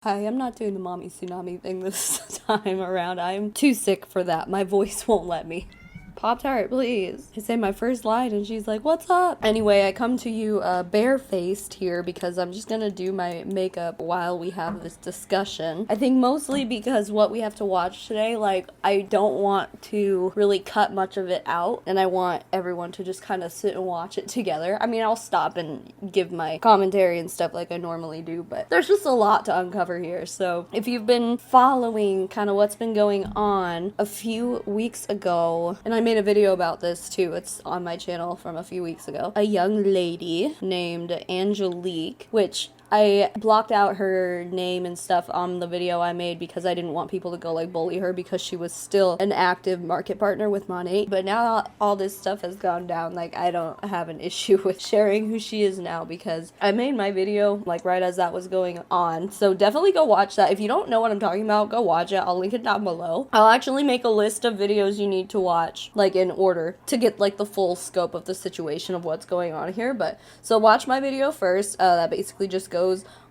Hi, I'm not doing the mommy tsunami thing this time around. I'm too sick for that. My voice won't let me. Pop-Tart, please. I say my first line and she's like, what's up? Anyway, I come to you barefaced here because I'm just gonna do my makeup while we have this discussion. I think mostly because what we have to watch today, like, I don't want to really cut much of it out and I want everyone to just kind of sit and watch it together. I mean, I'll stop and give my commentary and stuff like I normally do, but there's just a lot to uncover here. So if you've been following kind of what's been going on, a few weeks ago, and I made a video about this too, it's on my channel from a few weeks ago, a young lady named Angelique, which I blocked out her name and stuff on the video I made because I didn't want people to go like bully her because she was still an active market partner with Monat. But now all this stuff has gone down, like I don't have an issue with sharing who she is now because I made my video like right as that was going on. So definitely go watch that. If you don't know what I'm talking about, go watch it. I'll link it down below. I'll actually make a list of videos you need to watch like in order to get like the full scope of the situation of what's going on here. But so watch my video first. That basically just goes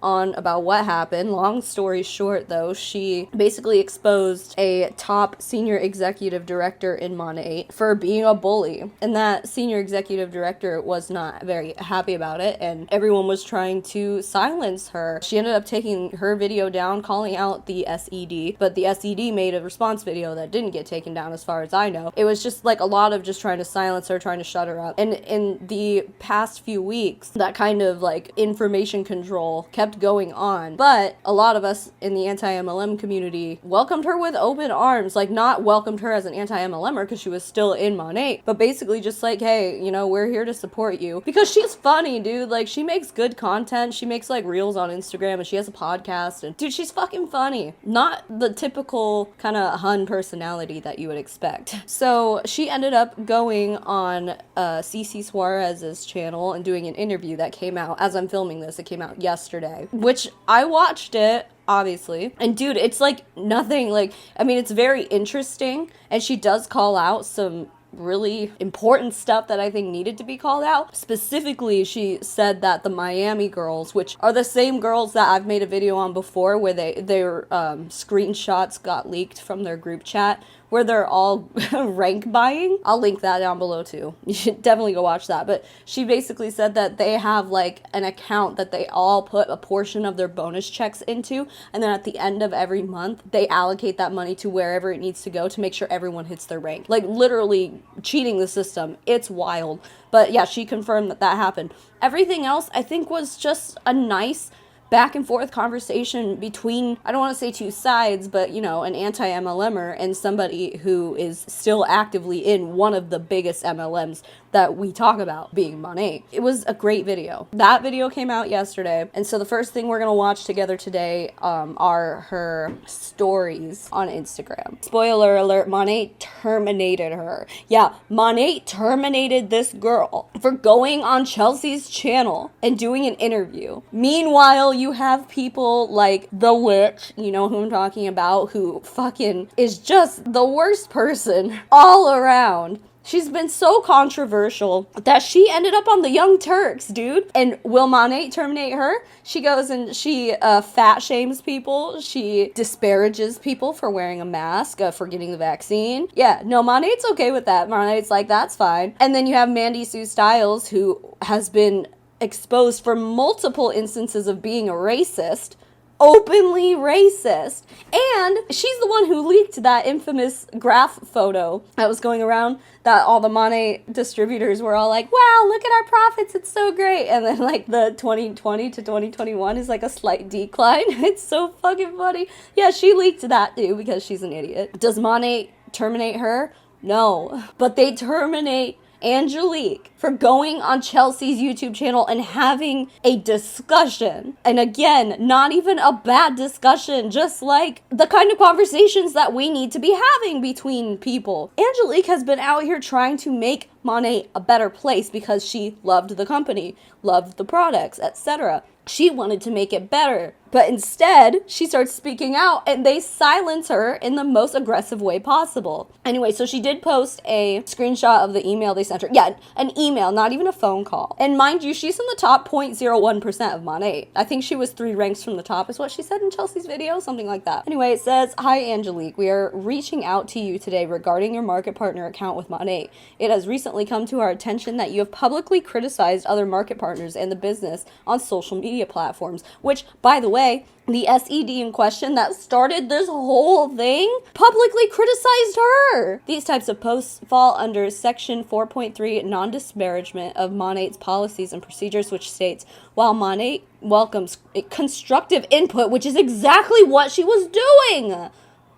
on about what happened. Long story short though, she basically exposed a top senior executive director in Monat for being a bully, and that senior executive director was not very happy about it and everyone was trying to silence her. She ended up taking her video down, calling out the SED, but the SED made a response video that didn't get taken down as far as I know. It was just like a lot of just trying to silence her, trying to shut her up. And in the past few weeks, that kind of like information control kept going on, but a lot of us in the anti-MLM community welcomed her with open arms, like not welcomed her as an anti-MLMer because she was still in Monat, but basically just like, hey, you know, we're here to support you because she's funny, dude. Like she makes good content. She makes like reels on Instagram and she has a podcast, and dude, she's fucking funny. Not the typical kind of Hun personality that you would expect. So she ended up going on CC Suarez's channel and doing an interview that came out as I'm filming this. It came out yesterday, which I watched it obviously, and dude, it's like nothing, like, I mean, it's very interesting and she does call out some really important stuff that I think needed to be called out. Specifically, she said that the Miami girls, which are the same girls that I've made a video on before where their screenshots got leaked from their group chat where they're all rank buying. I'll link that down below too. You should definitely go watch that. But she basically said that they have like an account that they all put a portion of their bonus checks into, and then at the end of every month, they allocate that money to wherever it needs to go to make sure everyone hits their rank. Like literally cheating the system. It's wild. But yeah, she confirmed that that happened. Everything else I think was just a nice back and forth conversation between, I don't want to say two sides, but you know, an anti-MLMer and somebody who is still actively in one of the biggest MLMs that we talk about, being Monat. It was a great video. That video came out yesterday, and so the first thing we're gonna watch together today are her stories on Instagram. Spoiler alert, Monat terminated her. Yeah, Monat terminated this girl for going on Chelsea's channel and doing an interview. Meanwhile, you have people like the witch, you know who I'm talking about, who fucking is just the worst person all around. She's been so controversial that she ended up on the Young Turks, dude. And will Monat terminate her? She goes and she fat shames people. She disparages people for wearing a mask, for getting the vaccine. Yeah, no, Monat's okay with that. Monat's like, that's fine. And then you have Mandy Sue Styles, who has been exposed for multiple instances of being a racist. Openly racist. And she's the one who leaked that infamous graph photo that was going around that all the Monat distributors were all like, wow, look at our profits, it's so great. And then like the 2020 to 2021 is like a slight decline. It's so fucking funny. Yeah, she leaked that too because she's an idiot. Does Monat terminate her? No. But they terminate Angelique for going on Chelsea's YouTube channel and having a discussion. And again, not even a bad discussion, just like the kind of conversations that we need to be having between people. Angelique has been out here trying to make Monat a better place because she loved the company, loved the products, etc. She wanted to make it better. But instead, she starts speaking out and they silence her in the most aggressive way possible. Anyway, so she did post a screenshot of the email they sent her. Yeah, an email, not even a phone call. And mind you, she's in the top 0.01% of Monat. I think she was 3 ranks from the top is what she said in Chelsea's video, something like that. Anyway, it says, "Hi Angelique, we are reaching out to you today regarding your market partner account with Monat. It has recently come to our attention that you have publicly criticized other market partners and the business on social media platforms," which, by the way, the SED in question that started this whole thing publicly criticized her. These types of posts fall under Section 4.3 non-disparagement of Monat's policies and procedures, which states, while Monat welcomes constructive input, which is exactly what she was doing.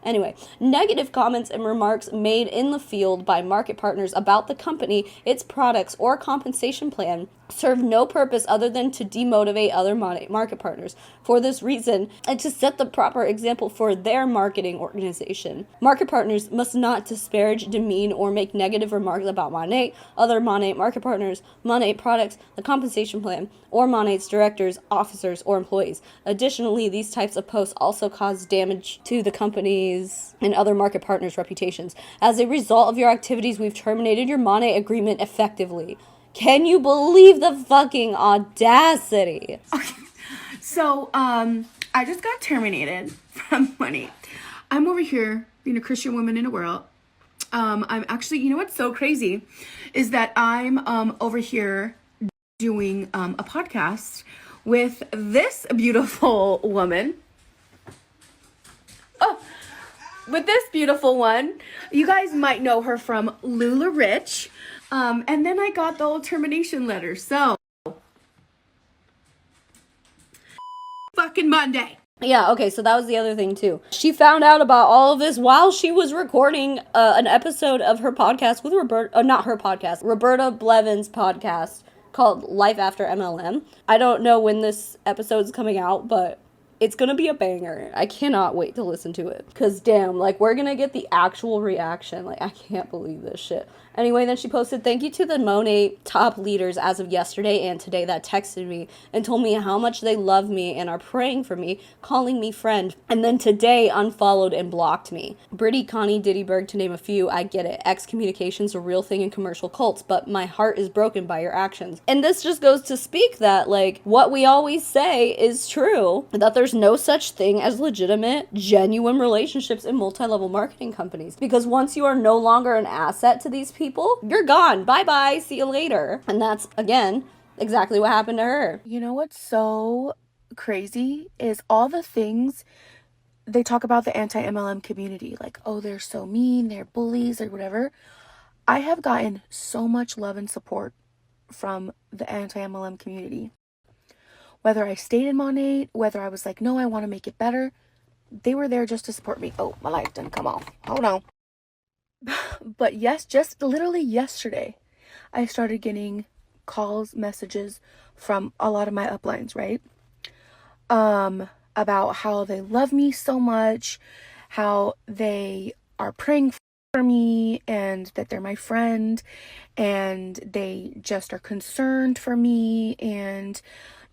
Anyway, negative comments and remarks made in the field by market partners about the company, its products, or compensation plan serve no purpose other than to demotivate other market partners. For this reason, and to set the proper example for their marketing organization, market partners must not disparage, demean, or make negative remarks about Monat, other Monat market partners, Monat products, the compensation plan, or Monat's directors, officers, or employees. Additionally, these types of posts also cause damage to the company's and other market partners' reputations. As a result of your activities, we've terminated your Monat agreement effectively. Can you believe the fucking audacity? Okay. So, I just got terminated from Monat. I'm over here being a Christian woman in a world. I'm actually, you know what's so crazy is that I'm over here doing a podcast with this beautiful woman. Oh, with this beautiful one. You guys might know her from Lula Rich. And then I got the old termination letter. So, fucking Monday. Yeah, okay, so that was the other thing, too. She found out about all of this while she was recording an episode of her podcast with Roberta Blevin's podcast called Life After MLM. I don't know when this episode's coming out, but it's gonna be a banger. I cannot wait to listen to it. Because, damn, like, we're gonna get the actual reaction. Like, I can't believe this shit. Anyway, then she posted, "Thank you to the Monat top leaders as of yesterday and today that texted me and told me how much they love me and are praying for me, calling me friend, and then today unfollowed and blocked me. Brittany, Connie, Diddyberg, to name a few. I get it. Excommunication's a real thing in commercial cults, but my heart is broken by your actions." And this just goes to speak that, like, what we always say is true, that there's no such thing as legitimate, genuine relationships in multi-level marketing companies. Because once you are no longer an asset to these people, you're gone. Bye-bye. See you later. And that's, again, exactly what happened to her. You know what's so crazy is all the things they talk about the anti-MLM community. Like, oh, they're so mean, they're bullies or whatever. I have gotten so much love and support from the anti-MLM community. Whether I stayed in Monat, whether I was like, no, I want to make it better, they were there just to support me. Oh, my light didn't come off. Hold on. But yes, just literally yesterday, I started getting calls, messages from a lot of my uplines, right? About how they love me so much, how they are praying for me, and that they're my friend, and they just are concerned for me, and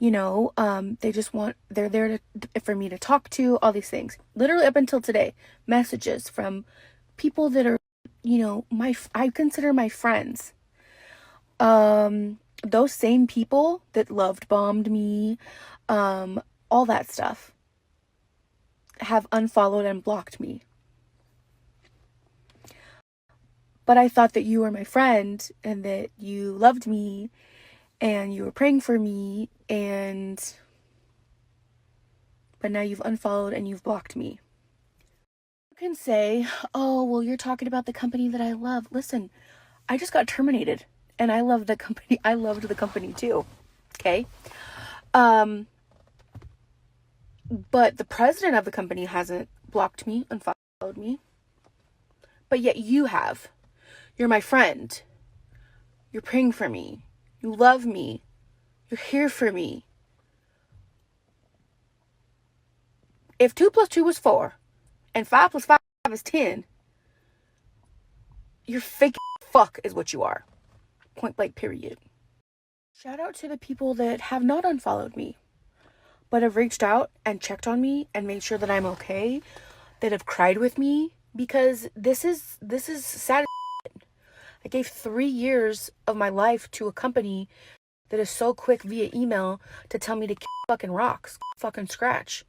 you know, they're there for me to talk to, all these things. Literally up until today, messages from people that are, you know, I consider my friends. Those same people that bombed me, all that stuff, have unfollowed and blocked me. But I thought that you were my friend and that you loved me and you were praying for me, but now you've unfollowed and you've blocked me. You can say, oh, well, you're talking about the company that I love. Listen, I just got terminated and I love the company. I loved the company too. Okay. But the president of the company hasn't blocked me, unfollowed me. But yet you have. You're my friend. You're praying for me. You love me. You're here for me. If 2 + 2 was 4 and 5 + 5 is 10, you're fake fuck is what you are. Point blank, period. Shout out to the people that have not unfollowed me, but have reached out and checked on me and made sure that I'm okay, that have cried with me, because this is sad. I gave 3 years of my life to a company that is so quick via email to tell me to fucking rocks, fucking scratch.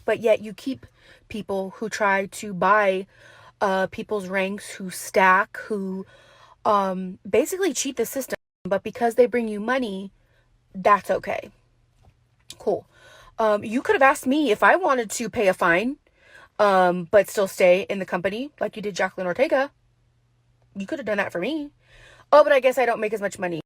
But yet you keep people who try to buy people's ranks, who stack, who basically cheat the system. But because they bring you money, that's okay. Cool. You could have asked me if I wanted to pay a fine, but still stay in the company like you did Jacqueline Ortega. You could have done that for me. Oh, but I guess I don't make as much money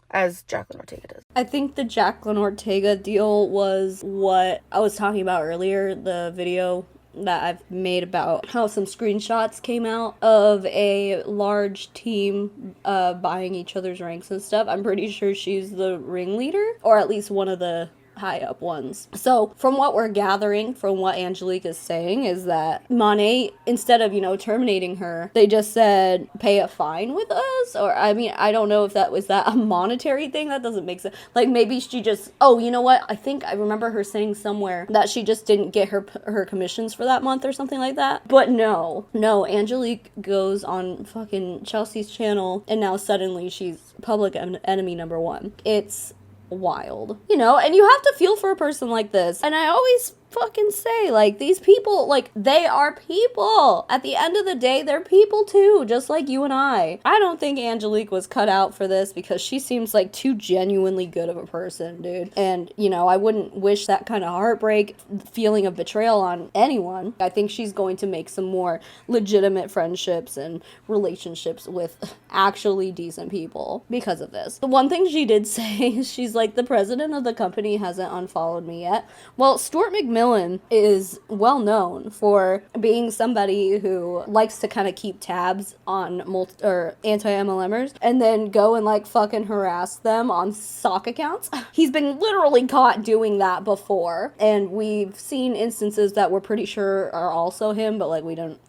as Jacqueline Ortega does. I think the Jacqueline Ortega deal was what I was talking about earlier, the video that I've made about how some screenshots came out of a large team buying each other's ranks and stuff. I'm pretty sure she's the ringleader, or at least one of the high up ones. So from what we're gathering from what Angelique is saying is that Monat, instead of, terminating her, they just said pay a fine with us. Or I mean, I don't know if that was a monetary thing. That doesn't make sense. Like maybe she just, oh, you know what? I think I remember her saying somewhere that she just didn't get her commissions for that month or something like that. But no, Angelique goes on fucking Chelsea's channel and now suddenly she's public enemy number one. It's wild, and you have to feel for a person like this. And I always fucking say, like, these people, like, they are people. At the end of the day, they're people too, just like you and I don't think Angelique was cut out for this, because she seems like too genuinely good of a person, dude. And I wouldn't wish that kind of heartbreak, feeling of betrayal on anyone. I think she's going to make some more legitimate friendships and relationships with actually decent people because of this. The one thing she did say, she's like, the president of the company hasn't unfollowed me yet. Well, Stuart McMillan is well known for being somebody who likes to kind of keep tabs on anti-MLMers and then go and like fucking harass them on sock accounts. He's been literally caught doing that before, and we've seen instances that we're pretty sure are also him, but like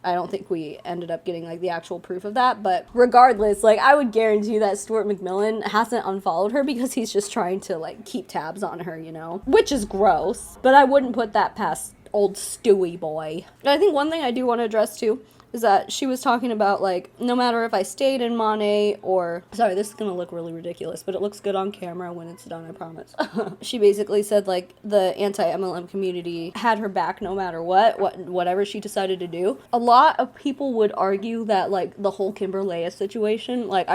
I don't think we ended up getting like the actual proof of that. But regardless, like I would guarantee that Stuart McMillan hasn't unfollowed her because he's just trying to like keep tabs on her, which is gross, but I wouldn't put that past old Stewie boy. And I think one thing I do want to address too is that she was talking about, like, no matter if I stayed in Monat or... Sorry, this is gonna look really ridiculous, but it looks good on camera when it's done, I promise. She basically said, like, the anti-MLM community had her back no matter whatever she decided to do. A lot of people would argue that, like, the whole Kimberlea situation, like,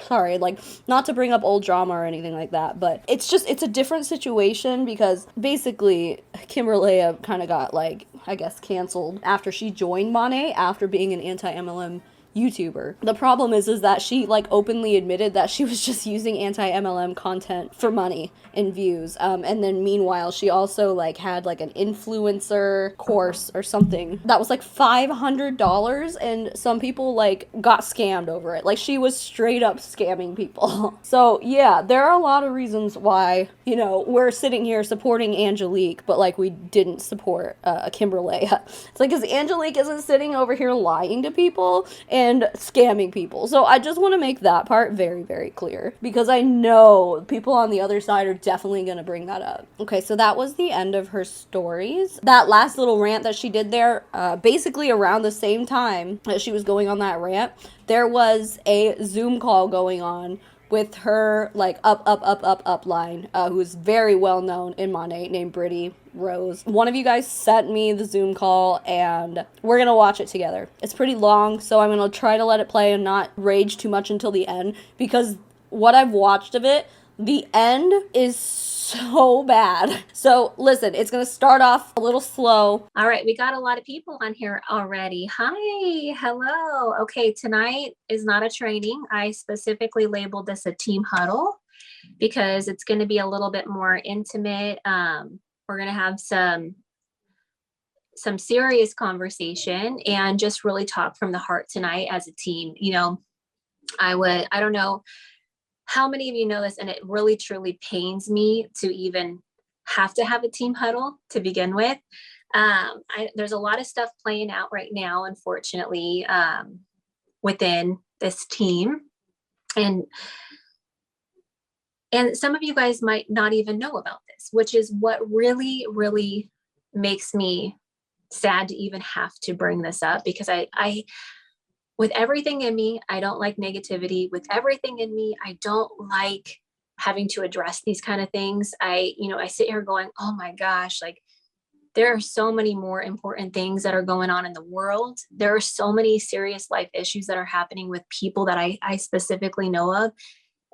sorry, like, not to bring up old drama or anything like that, but it's a different situation because basically Kimberlea kind of got, like, I guess, canceled after she joined Monat after being an anti-MLM YouTuber. The problem is that she like openly admitted that she was just using anti-MLM content for money and views. And then meanwhile, she also like had like an influencer course or something that was like $500, and some people like got scammed over it. Like she was straight up scamming people. So yeah, there are a lot of reasons why, we're sitting here supporting Angelique, but like we didn't support Kimberlea. It's like, because Angelique isn't sitting over here lying to people and scamming people. So I just want to make that part very, very clear, because I know people on the other side are definitely going to bring that up. Okay, so that was the end of her stories. That last little rant that she did there, basically around the same time that she was going on that rant, there was a Zoom call going on with her, like, upline, who's very well known in Monat, named Brittany Rose. One of you guys sent me the Zoom call, and we're gonna watch it together. It's pretty long, so I'm gonna try to let it play and not rage too much until the end, because what I've watched of it, the end is so bad. So listen, it's gonna start off a little slow. All right, we got a lot of people on here already. Hi, hello. Okay, tonight is not a training. I specifically labeled this a team huddle because it's going to be a little bit more intimate. We're going to have some serious conversation and just really talk from the heart tonight as a team. I don't know how many of you know this, and it really truly pains me to even have to have a team huddle to begin with. There's a lot of stuff playing out right now, unfortunately, within this team. And some of you guys might not even know about this, which is what really, really makes me sad to even have to bring this up, because I with everything in me, I don't like negativity. With everything in me, I don't like having to address these kind of things. I sit here going, oh my gosh, like there are so many more important things that are going on in the world. There are so many serious life issues that are happening with people that I specifically know of.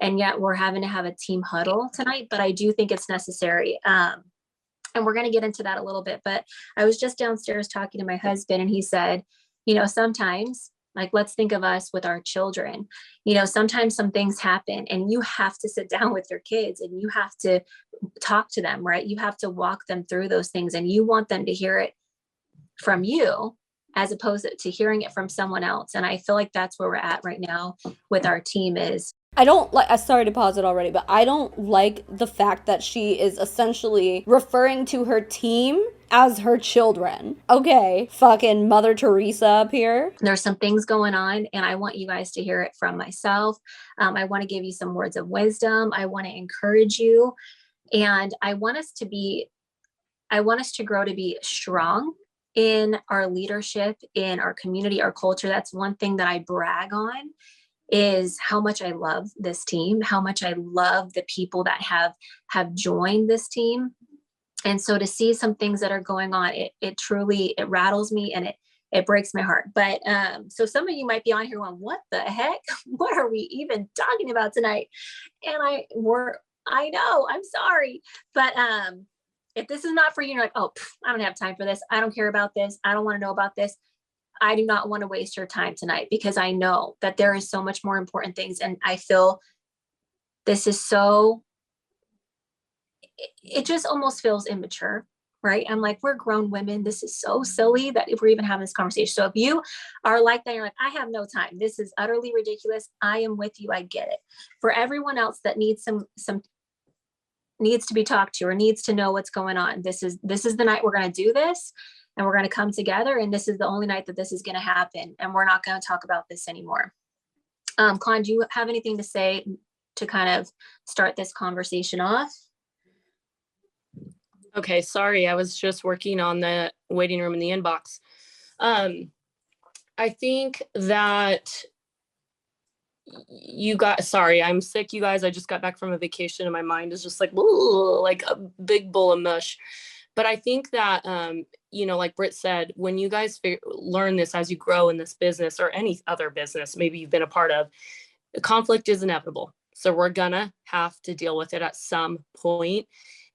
And yet we're having to have a team huddle tonight, but I do think it's necessary. And we're going to get into that a little bit, but I was just downstairs talking to my husband, and he said, sometimes, like, let's think of us with our children. Sometimes some things happen and you have to sit down with your kids and you have to talk to them, right? You have to walk them through those things, and you want them to hear it from you as opposed to hearing it from someone else. And I feel like that's where we're at right now with our team is. I don't like, sorry to pause it already, but I don't like the fact that she is essentially referring to her team as her children. Okay, fucking Mother Teresa up here. There's some things going on, and I want you guys to hear it from myself. I want to give you some words of wisdom. I want to encourage you. And I want us to grow to be strong in our leadership, in our community, our culture. That's one thing that I brag on, is how much I love this team, how much I love the people that have joined this team. And so to see some things that are going on, it truly rattles me, and it breaks my heart. But so some of you might be on here going, what the heck? What are we even talking about tonight? And I know, I'm sorry. But if this is not for you, you're like, oh, I don't have time for this. I don't care about this. I don't want to know about this. I do not want to waste your time tonight, because I know that there is so much more important things. And I feel this is it just almost feels immature, right? I'm like, we're grown women. This is so silly that if we're even having this conversation. So if you are like that, you're like, I have no time. This is utterly ridiculous. I am with you. I get it. For everyone else that needs some needs to be talked to or needs to know what's going on, this is the night we're going to do this, and we're going to come together, and this is the only night that this is going to happen, and we're not going to talk about this anymore. Con, do you have anything to say to kind of start this conversation off? Okay, sorry, I was just working on the waiting room in the inbox. I think that sorry, I'm sick, you guys. I just got back from a vacation and my mind is just like a big bowl of mush. But I think that, like Britt said, when you guys learn this as you grow in this business or any other business, maybe you've been a part of, conflict is inevitable. So we're gonna have to deal with it at some point.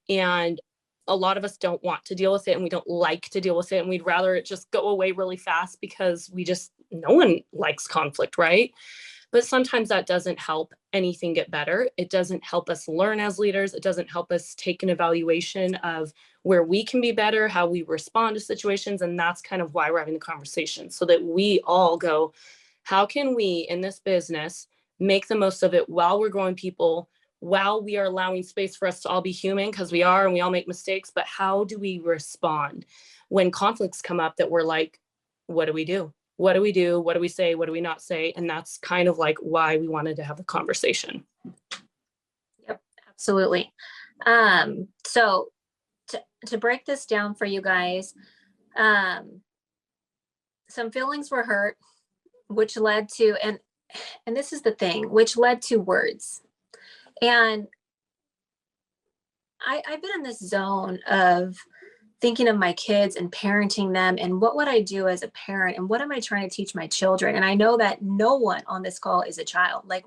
And a lot of us don't want to deal with it, and we don't like to deal with it. And we'd rather it just go away really fast, because no one likes conflict, right? But sometimes that doesn't help anything get better. It doesn't help us learn as leaders. It doesn't help us take an evaluation of where we can be better, how we respond to situations. And that's kind of why we're having the conversation, so that we all go, how can we in this business make the most of it while we're growing people, while we are allowing space for us to all be human, because we are, and we all make mistakes, but how do we respond when conflicts come up that we're like, what do we do? What do we do? What do we say? What do we not say? And that's kind of like why we wanted to have the conversation. Yep, absolutely. So to break this down for you guys, some feelings were hurt, which led to, and this is the thing, which led to words. And I've been in this zone of thinking of my kids and parenting them, and what would I do as a parent, and what am I trying to teach my children? And I know that no one on this call is a child. Like,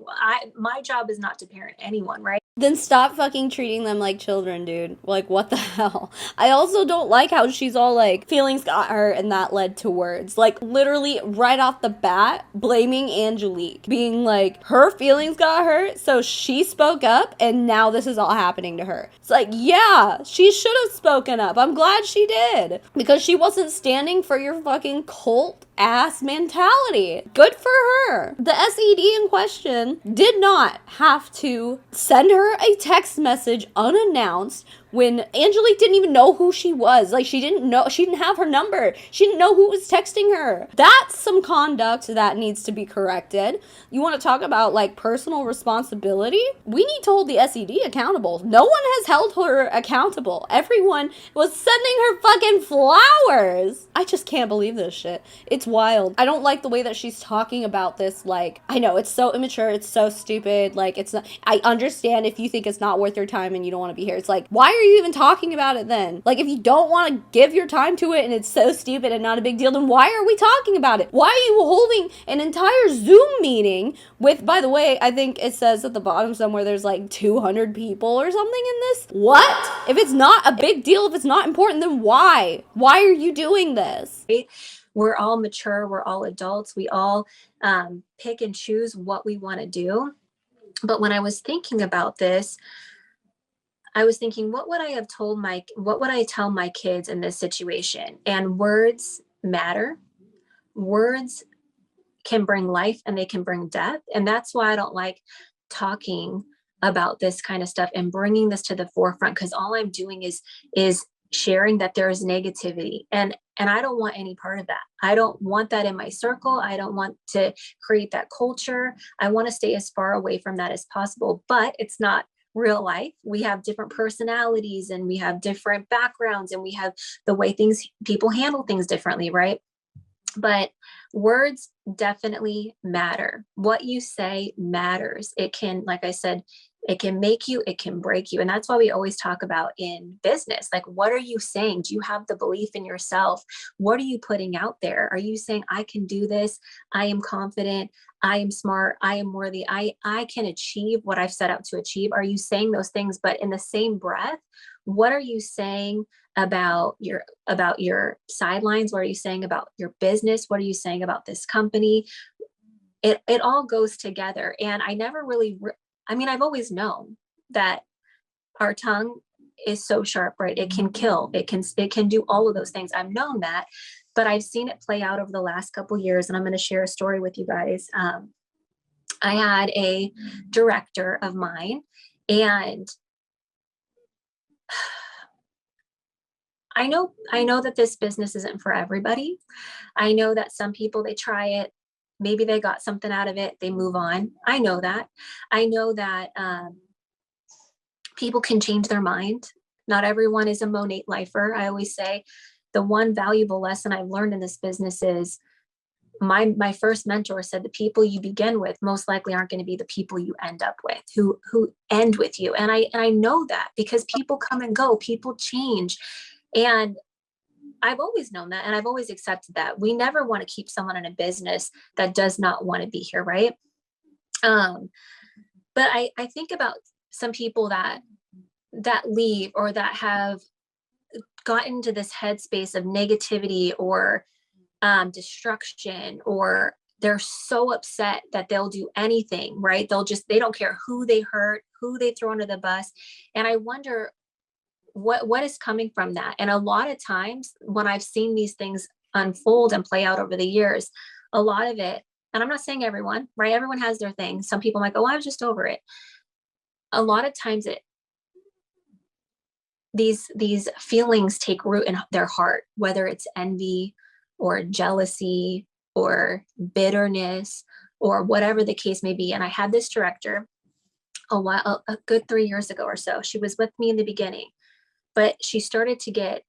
my job is not to parent anyone, right? Then stop fucking treating them like children, dude. Like, what the hell? I also don't like how she's all like, feelings got hurt and that led to words. Like, literally right off the bat, blaming Angelique. Being like, her feelings got hurt, so she spoke up, and now this is all happening to her. It's like, yeah, she should have spoken up. I'm glad she did. Because she wasn't standing for your fucking cult ass mentality. Good for her. The SED in question did not have to send her a text message unannounced when Angelique didn't even know who she was. Like, she didn't have her number. She didn't know who was texting her. That's some conduct that needs to be corrected. You want to talk about, like, personal responsibility? We need to hold the SED accountable. No one has held her accountable. Everyone was sending her fucking flowers. I just can't believe this shit. It's wild. I don't like the way that she's talking about this. Like, I know it's so immature. It's so stupid. Like, it's not, I understand if you think it's not worth your time and you don't want to be here. It's like, why are you even talking about it then? Like, if you don't want to give your time to it and it's so stupid and not a big deal, then why are we talking about it? Why are you holding an entire Zoom meeting with, by the way, I think it says at the bottom somewhere there's like 200 people or something in this? What? If it's not a big deal, if it's not important, then why? Why are you doing this? We're all mature. We're all adults. We all pick and choose what we want to do. But when I was thinking about this, I was thinking, what would I tell my kids in this situation? And words matter. Words can bring life and they can bring death. And that's why I don't like talking about this kind of stuff and bringing this to the forefront, because all I'm doing is sharing that there is negativity, and I don't want any part of that. I don't want that in my circle. I don't want to create that culture. I want to stay as far away from that as possible, but it's not real life. We have different personalities and we have different backgrounds and we have the way people handle things differently, right? But words definitely matter. What you say matters. It can, like I said, it can make you, it can break you. And that's why we always talk about in business, like, what are you saying? Do you have the belief in yourself? What are you putting out there? Are you saying, I can do this? I am confident. I am smart. I am worthy. I can achieve what I've set out to achieve. Are you saying those things? But in the same breath, what are you saying about your sidelines? What are you saying about your business? What are you saying about this company? It all goes together. And I never really, I've always known that our tongue is so sharp, right? It can kill, it can do all of those things. I've known that, but I've seen it play out over the last couple of years. And I'm going to share a story with you guys. I had a director of mine, and I know that this business isn't for everybody. I know that some people, they try it, maybe they got something out of it, they move on. I know that people can change their mind. Not everyone is a Monat lifer. I always say the one valuable lesson I've learned in this business is my first mentor said the people you begin with most likely aren't going to be the people you end up with, who end with you. And I know that because people come and go, people change. And I've always known that, and I've always accepted that. We never want to keep someone in a business that does not want to be here, right? But I think about some people that leave or that have gotten into this headspace of negativity or destruction, or they're so upset that they'll do anything, right? They don't care who they hurt, who they throw under the bus. And I wonder what is coming from that. And a lot of times when I've seen these things unfold and play out over the years, a lot of it, and I'm not saying everyone, right? Everyone has their thing. Some people might go, oh, I was just over it. A lot of times these feelings take root in their heart, whether it's envy or jealousy or bitterness or whatever the case may be. And I had this director a good 3 years ago or so. She was with me in the beginning, but she started to get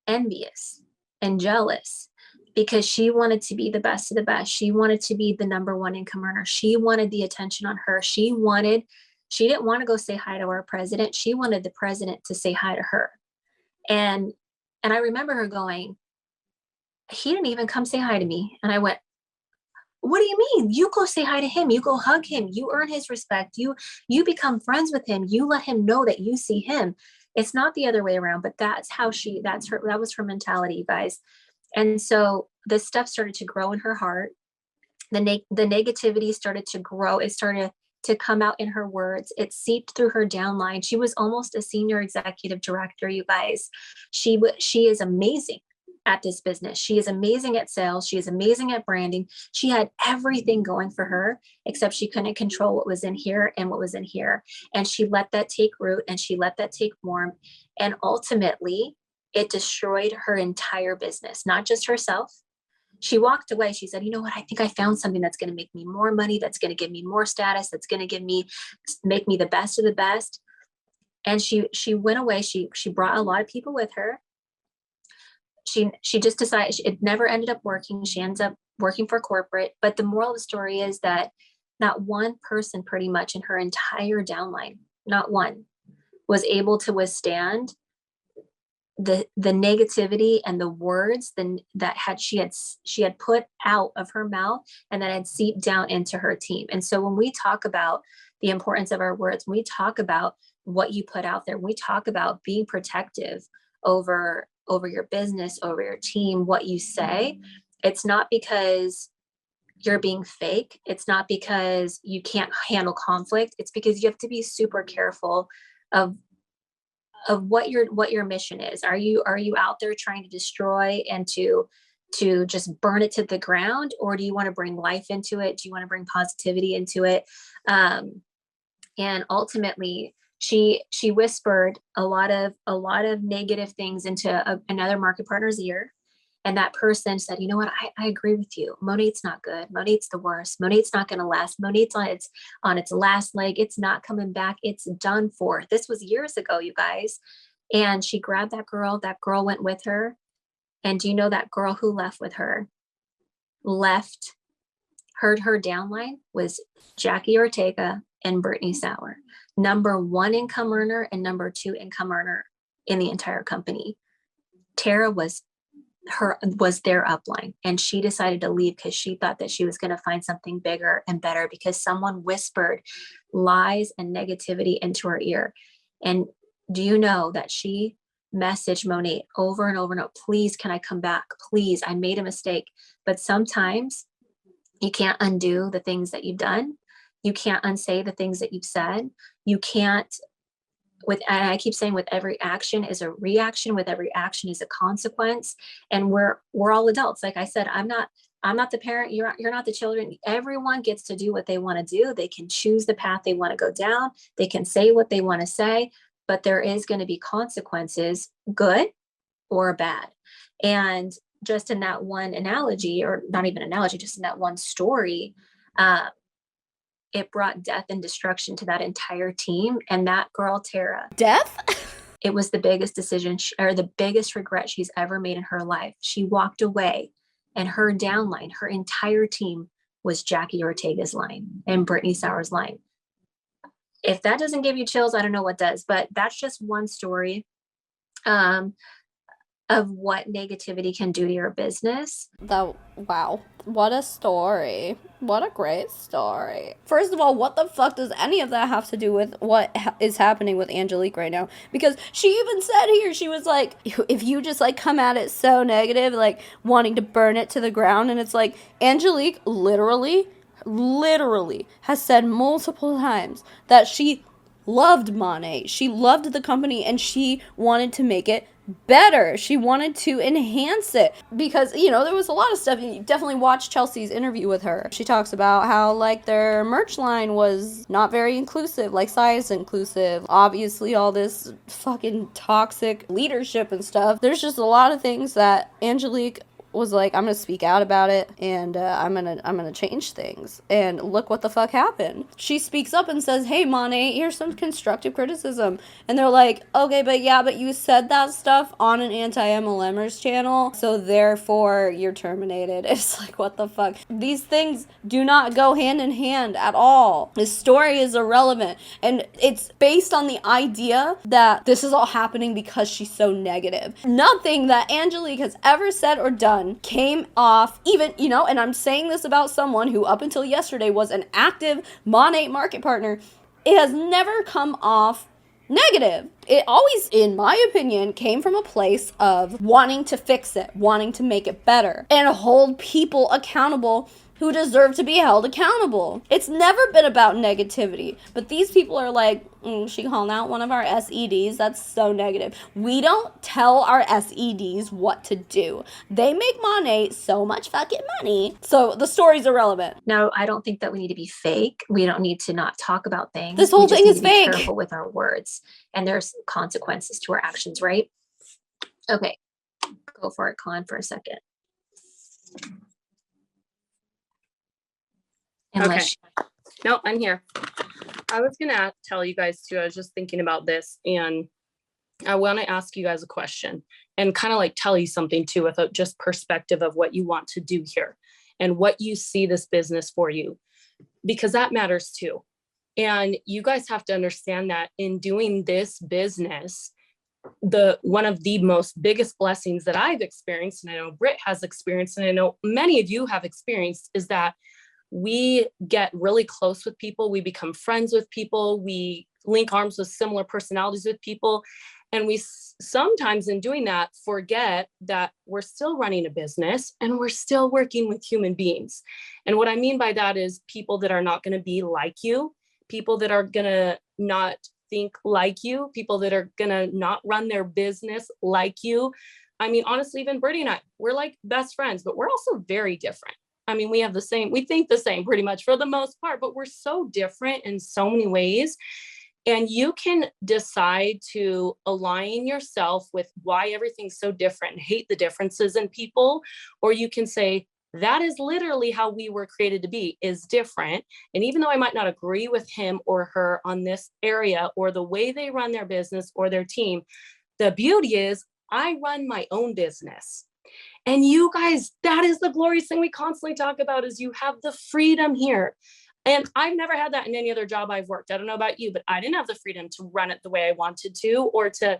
envious and jealous because she wanted to be the best of the best. She wanted to be the number one income earner. She wanted the attention on her. She didn't want to go say hi to our president. She wanted the president to say hi to her. And I remember her going, he didn't even come say hi to me. And I went, what do you mean? You go say hi to him. You go hug him. You earn his respect. You become friends with him. You let him know that you see him. It's not the other way around, but that was her mentality, you guys. And so this stuff started to grow in her heart. The negativity started to grow. It started to come out in her words. It seeped through her downline. She was almost a senior executive director, you guys. She is amazing at this business. She is amazing at sales. She is amazing at branding. She had everything going for her, except she couldn't control what was in here and what was in here. And she let that take root and she let that take form. And ultimately, it destroyed her entire business, not just herself. She walked away. She said, you know what? I think I found something that's going to make me more money, that's going to give me more status, that's going to make me the best of the best. And she went away. She brought a lot of people with her. She just decided it never ended up working. She ends up working for corporate. But the moral of the story is that not one person pretty much in her entire downline, not one, was able to withstand the negativity and the words that she had put out of her mouth and that had seeped down into her team. And so when we talk about the importance of our words, when we talk about what you put out there, when we talk about being protective over your business, over your team, what you say, it's not because you're being fake. It's not because you can't handle conflict. It's because you have to be super careful of what your mission is. Are you out there trying to destroy and to just burn it to the ground, or do you want to bring life into it? Do you want to bring positivity into it? And ultimately, she whispered a lot of negative things into another market partner's ear. And that person said, you know what, I agree with you. Monat's not good. Monat's the worst. Monat's not going to last. Monat's on its last leg. It's not coming back. It's done for. This was years ago, you guys. And she grabbed that girl. That girl went with her. And do you know that girl who left with her? Heard her downline was Jackie Ortega and Brittany Sauer. Number 1 income earner and number 2 income earner in the entire company. Tara was their upline, and she decided to leave because she thought that she was going to find something bigger and better because someone whispered lies and negativity into her ear. And do you know that she messaged Monat over and over and over, please, can I come back? Please, I made a mistake. But sometimes you can't undo the things that you've done. You can't unsay the things that you've said. You can't, and I keep saying, with every action is a reaction, with every action is a consequence. And we're all adults. Like I said, I'm not the parent. You're not the children. Everyone gets to do what they want to do. They can choose the path they want to go down. They can say what they want to say, but there is going to be consequences, good or bad. And just in that one analogy, or not even analogy, just in that one story, it brought death and destruction to that entire team. And that girl, Tara. Death? It was the biggest decision or the biggest regret she's ever made in her life. She walked away, and her downline, her entire team, was Jackie Ortega's line and Brittany Sauer's line. If that doesn't give you chills, I don't know what does. But that's just one story of what negativity can do to your business. Wow. What a story. What a great story. First of all, what the fuck does any of that have to do with what is happening with Angelique right now? Because she even said here, she was like, if you just like come at it so negative, like wanting to burn it to the ground, and it's like, Angelique literally has said multiple times that she loved Monat. She loved the company and she wanted to make it better. She wanted to enhance it because, you know, there was a lot of stuff. You definitely watch Chelsea's interview with her. She talks about how like their merch line was not very inclusive, like size inclusive. Obviously all this fucking toxic leadership and stuff. There's just a lot of things that Angelique was like, I'm gonna speak out about it, and I'm gonna change things. And look what the fuck happened. She speaks up and says, hey Monat, here's some constructive criticism. And they're like, okay, but you said that stuff on an anti-mlmers channel, so therefore you're terminated. It's like, what the fuck? These things do not go hand in hand at all. This story is irrelevant, and it's based on the idea that this is all happening because she's so negative. Nothing that Angelique has ever said or done came off, even, you know, and I'm saying this about someone who up until yesterday was an active Monat market partner. It has never come off negative. It always, in my opinion, came from a place of wanting to fix it, wanting to make it better, and hold people accountable who deserve to be held accountable. It's never been about negativity, but these people are like, she called out one of our SEDs. That's so negative. We don't tell our SEDs what to do. They make Monat so much fucking money, so the story's irrelevant. No, I don't think that we need to be fake. We don't need to not talk about things. This whole thing is fake. Be careful with our words, and there's consequences to our actions, right? Okay, go for it, Con, for a second. Okay. No, I'm here. I was gonna tell you guys too, I was just thinking about this, and I want to ask you guys a question and kind of like tell you something too, with a just perspective of what you want to do here and what you see this business for you, because that matters too. And you guys have to understand that in doing this business, one of the most biggest blessings that I've experienced, and I know Britt has experienced, and I know many of you have experienced, is that we get really close with people. We become friends with people. We link arms with similar personalities with people. And we sometimes in doing that forget that we're still running a business and we're still working with human beings. And what I mean by that is people that are not going to be like you, people that are going to not think like you, people that are going to not run their business like you. I mean, honestly, even Brittany and I, we're like best friends, but we're also very different. I mean, we think the same pretty much for the most part, but we're so different in so many ways. And you can decide to align yourself with why everything's so different and hate the differences in people. Or you can say, that is literally how we were created to be, is different. And even though I might not agree with him or her on this area or the way they run their business or their team, the beauty is I run my own business. And you guys, that is the glorious thing we constantly talk about, is you have the freedom here. And I've never had that in any other job I've worked. I don't know about you, but I didn't have the freedom to run it the way I wanted to, or to,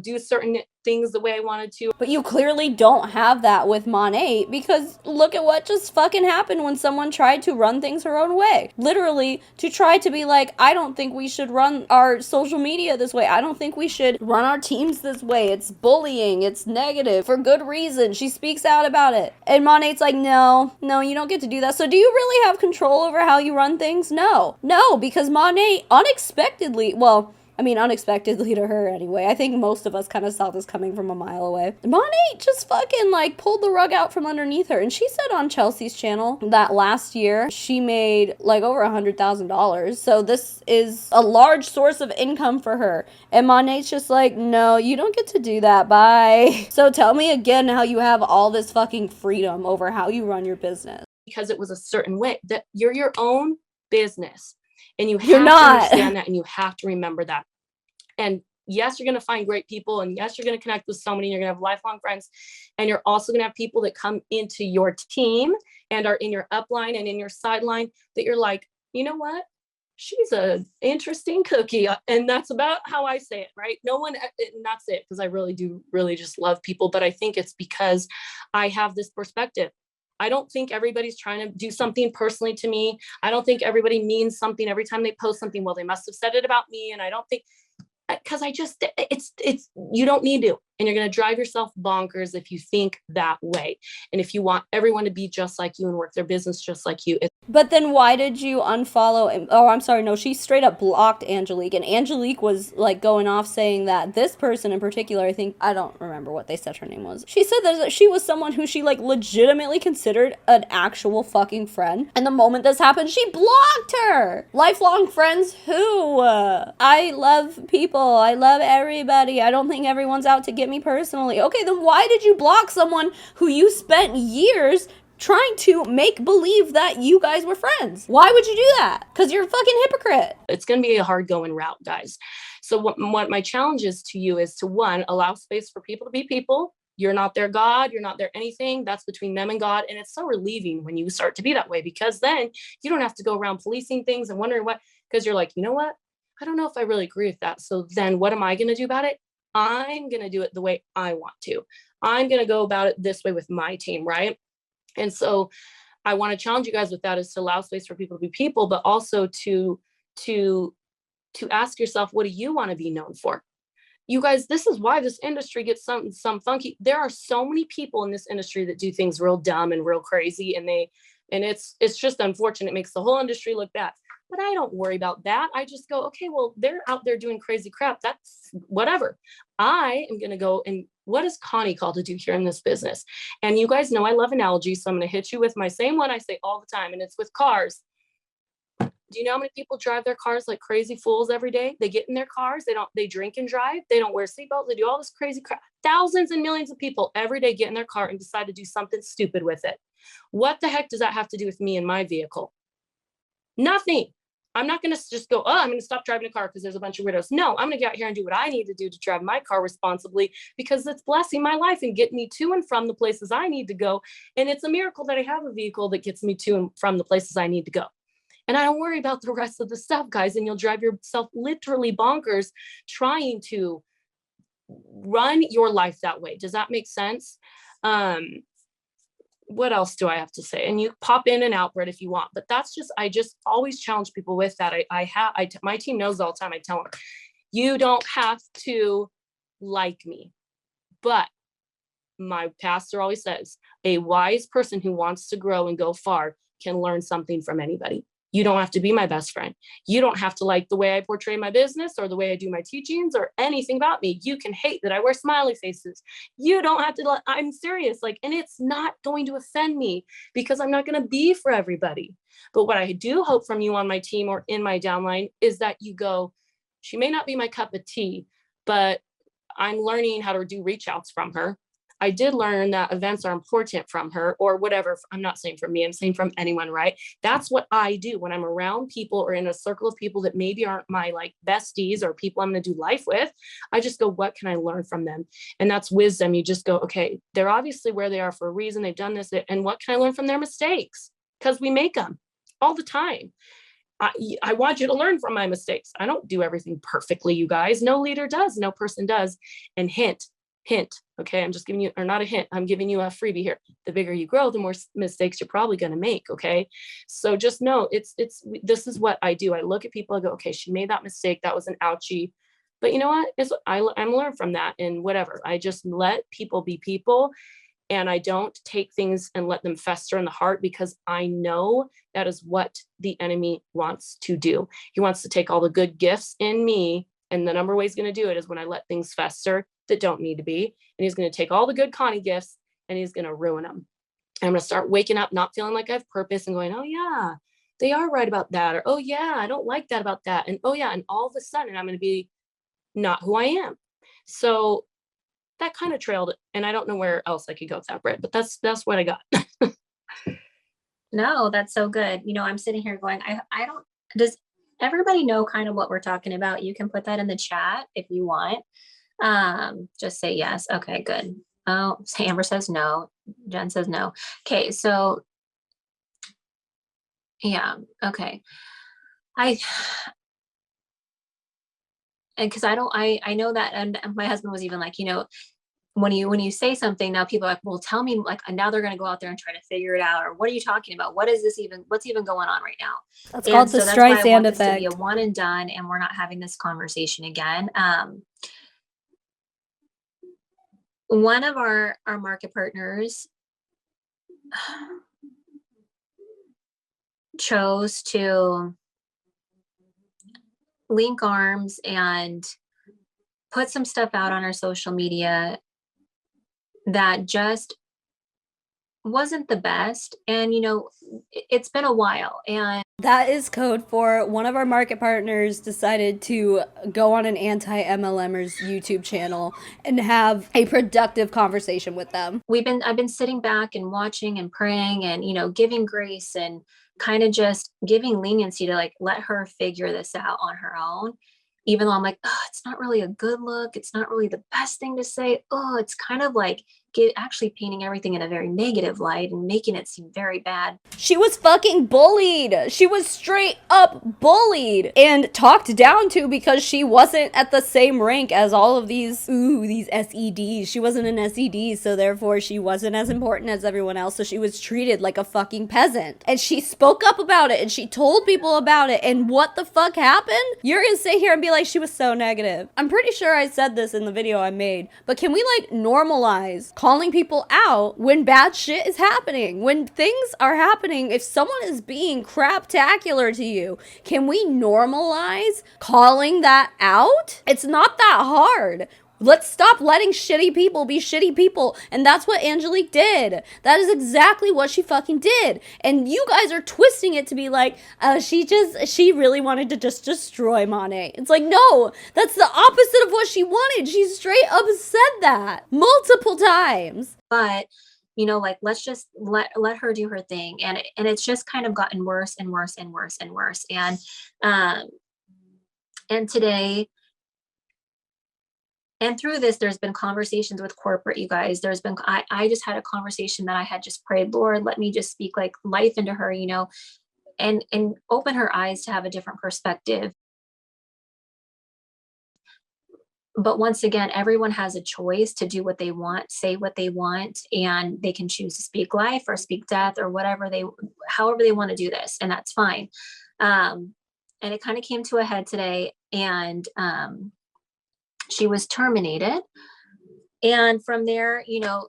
do certain things the way I wanted to. But you clearly don't have that with Monat, because look at what just fucking happened when someone tried to run things her own way. Literally, to try to be like, I don't think we should run our social media this way. I don't think we should run our teams this way. It's bullying. It's negative. For good reason. She speaks out about it. And Monat's like, no, you don't get to do that. So do you really have control over how you run things? No, because Monat unexpectedly to her anyway. I think most of us kind of saw this coming from a mile away. Monat just fucking pulled the rug out from underneath her. And she said on Chelsea's channel that last year she made over $100,000. So this is a large source of income for her. And Monat's just like, no, you don't get to do that. Bye. So tell me again how you have all this fucking freedom over how you run your business. Because it was a certain way that you're your own business. And you're not. To understand that, and you have to remember that. And yes, you're going to find great people, and yes, you're going to connect with so many, and you're going to have lifelong friends. And you're also going to have people that come into your team and are in your upline and in your sideline that you're like, you know what? She's an interesting cookie. And that's about how I say it, right? No one, and that's it, because I really do just love people. But I think it's because I have this perspective. I don't think everybody's trying to do something personally to me. I don't think everybody means something every time they post something. Well, they must have said it about me. And I don't think, because it's you don't need to, and you're going to drive yourself bonkers if you think that way. And if you want everyone to be just like you and work their business just like you. But then why did you unfollow? Oh, I'm sorry. No, she straight up blocked Angelique, and Angelique was going off saying that this person in particular, I don't remember what they said her name was. She said that she was someone who she legitimately considered an actual fucking friend. And the moment this happened, she blocked her. Lifelong friends who? I love people. I love everybody. I don't think everyone's out to get me personally. Okay, then why did you block someone who you spent years trying to make believe that you guys were friends? Why would you do that? Because you're a fucking hypocrite. It's going to be a hard going route, guys. So what my challenge is to you is to, one, allow space for people to be people. You're not their God. You're not their anything. That's between them and God. And it's so relieving when you start to be that way, because then you don't have to go around policing things and wondering what, because you're like, you know what? I don't know if I really agree with that. So then what am I going to do about it? I'm going to do it the way I want to. I'm going to go about it this way with my team, right? And so I want to challenge you guys with that, is to allow space for people to be people, but also to ask yourself, what do you want to be known for? You guys, this is why this industry gets some funky. There are so many people in this industry that do things real dumb and real crazy, and And it's just unfortunate. It makes the whole industry look bad. But I don't worry about that. I just go, okay, well, they're out there doing crazy crap. That's whatever. I am going to go and what is Connie called to do here in this business? And you guys know I love analogies. So I'm going to hit you with my same one I say all the time. And it's with cars. Do you know how many people drive their cars like crazy fools every day? They get in their cars. They drink and drive. They don't wear seatbelts. They do all this crazy crap. Thousands and millions of people every day get in their car and decide to do something stupid with it. What the heck does that have to do with me and my vehicle? Nothing. I'm not going to just go, I'm going to stop driving a car because there's a bunch of weirdos. No, I'm going to get out here and do what I need to do to drive my car responsibly because it's blessing my life and getting me to and from the places I need to go. And it's a miracle that I have a vehicle that gets me to and from the places I need to go. And I don't worry about the rest of the stuff, guys. And you'll drive yourself literally bonkers trying to run your life that way. Does that make sense? What else do I have to say? And you pop in and out, Britt, if you want, but that's just, I just always challenge people with that. My team knows all the time. I tell them, you don't have to like me, but my pastor always says a wise person who wants to grow and go far can learn something from anybody. You don't have to be my best friend. You don't have to like the way I portray my business or the way I do my teachings or anything about me. You can hate that I wear smiley faces. You don't have to, I'm serious. And it's not going to offend me because I'm not going to be for everybody. But what I do hope from you on my team or in my downline is that you go, she may not be my cup of tea, but I'm learning how to do reach outs from her. I did learn that events are important from her or whatever. I'm not saying from me, I'm saying from anyone, right? That's what I do when I'm around people or in a circle of people that maybe aren't my besties or people I'm going to do life with. I just go, what can I learn from them? And that's wisdom. You just go, okay, they're obviously where they are for a reason. They've done this. And what can I learn from their mistakes? Because we make them all the time. I want you to learn from my mistakes. I don't do everything perfectly, you guys. No leader does. No person does. And hint, okay, I'm just giving you, or not a hint, I'm giving you a freebie here. The bigger you grow, the more mistakes you're probably going to make, okay? So just know, this is what I do. I look at people, I go, okay, she made that mistake. That was an ouchie. But you know what? I'm learned from that and whatever. I just let people be people and I don't take things and let them fester in the heart because I know that is what the enemy wants to do. He wants to take all the good gifts in me. And the number way he's going to do it is when I let things fester that don't need to be. And he's going to take all the good Connie gifts and he's going to ruin them. I'm going to start waking up, not feeling like I have purpose and going, oh yeah, they are right about that. Or, oh yeah, I don't like that about that. And oh yeah. And all of a sudden I'm going to be not who I am. So that kind of trailed. And I don't know where else I could go with that, Britt, but that's what I got. No, that's so good. I'm sitting here going, does everybody know kind of what we're talking about? You can put that in the chat if you want. Just say yes. Okay, good. Oh, Amber says no. Jen says no. Okay, so yeah, okay. Because I know that, and my husband was even like, when you say something, now people are like, well, tell me, now they're going to go out there and try to figure it out, or what are you talking about? What's even going on right now? That's called the Streisand effect. To be a one and done, and we're not having this conversation again. One of our market partners chose to link arms and put some stuff out on our social media that just wasn't the best. And, it's been a while. And that is code for one of our market partners decided to go on an anti-MLMers YouTube channel and have a productive conversation with them. I've been sitting back and watching and praying and, giving grace and kind of just giving leniency to let her figure this out on her own. Even though I'm like, oh, it's not really a good look. It's not really the best thing to say. Oh, it's kind of actually painting everything in a very negative light and making it seem very bad. She was fucking bullied. She was straight up bullied and talked down to because she wasn't at the same rank as all of these SEDs. She wasn't an SED, so therefore she wasn't as important as everyone else. So she was treated like a fucking peasant. And she spoke up about it and she told people about it. And what the fuck happened? You're gonna sit here and be like, she was so negative. I'm pretty sure I said this in the video I made, but can we normalize calling people out when bad shit is happening. When things are happening, if someone is being craptacular to you, can we normalize calling that out? It's not that hard. Let's stop letting shitty people be shitty people. And that's what Angelique did. That is exactly what she fucking did. And you guys are twisting it to be like, she really wanted to just destroy Monat. It's like, no, that's the opposite of what she wanted. She straight up said that multiple times. But, you know, like, let's just let her do her thing. And it's just kind of gotten worse and worse and worse and worse. And today, and through this, there's been conversations with corporate, you guys. There's been, I just had a conversation that I had just prayed, Lord, let me just speak like life into her, you know, and open her eyes to have a different perspective. But once again, everyone has a choice to do what they want, say what they want, and they can choose to speak life or speak death or however they want to do this. And that's fine. And it kind of came to a head today, and, she was terminated. And from there, you know,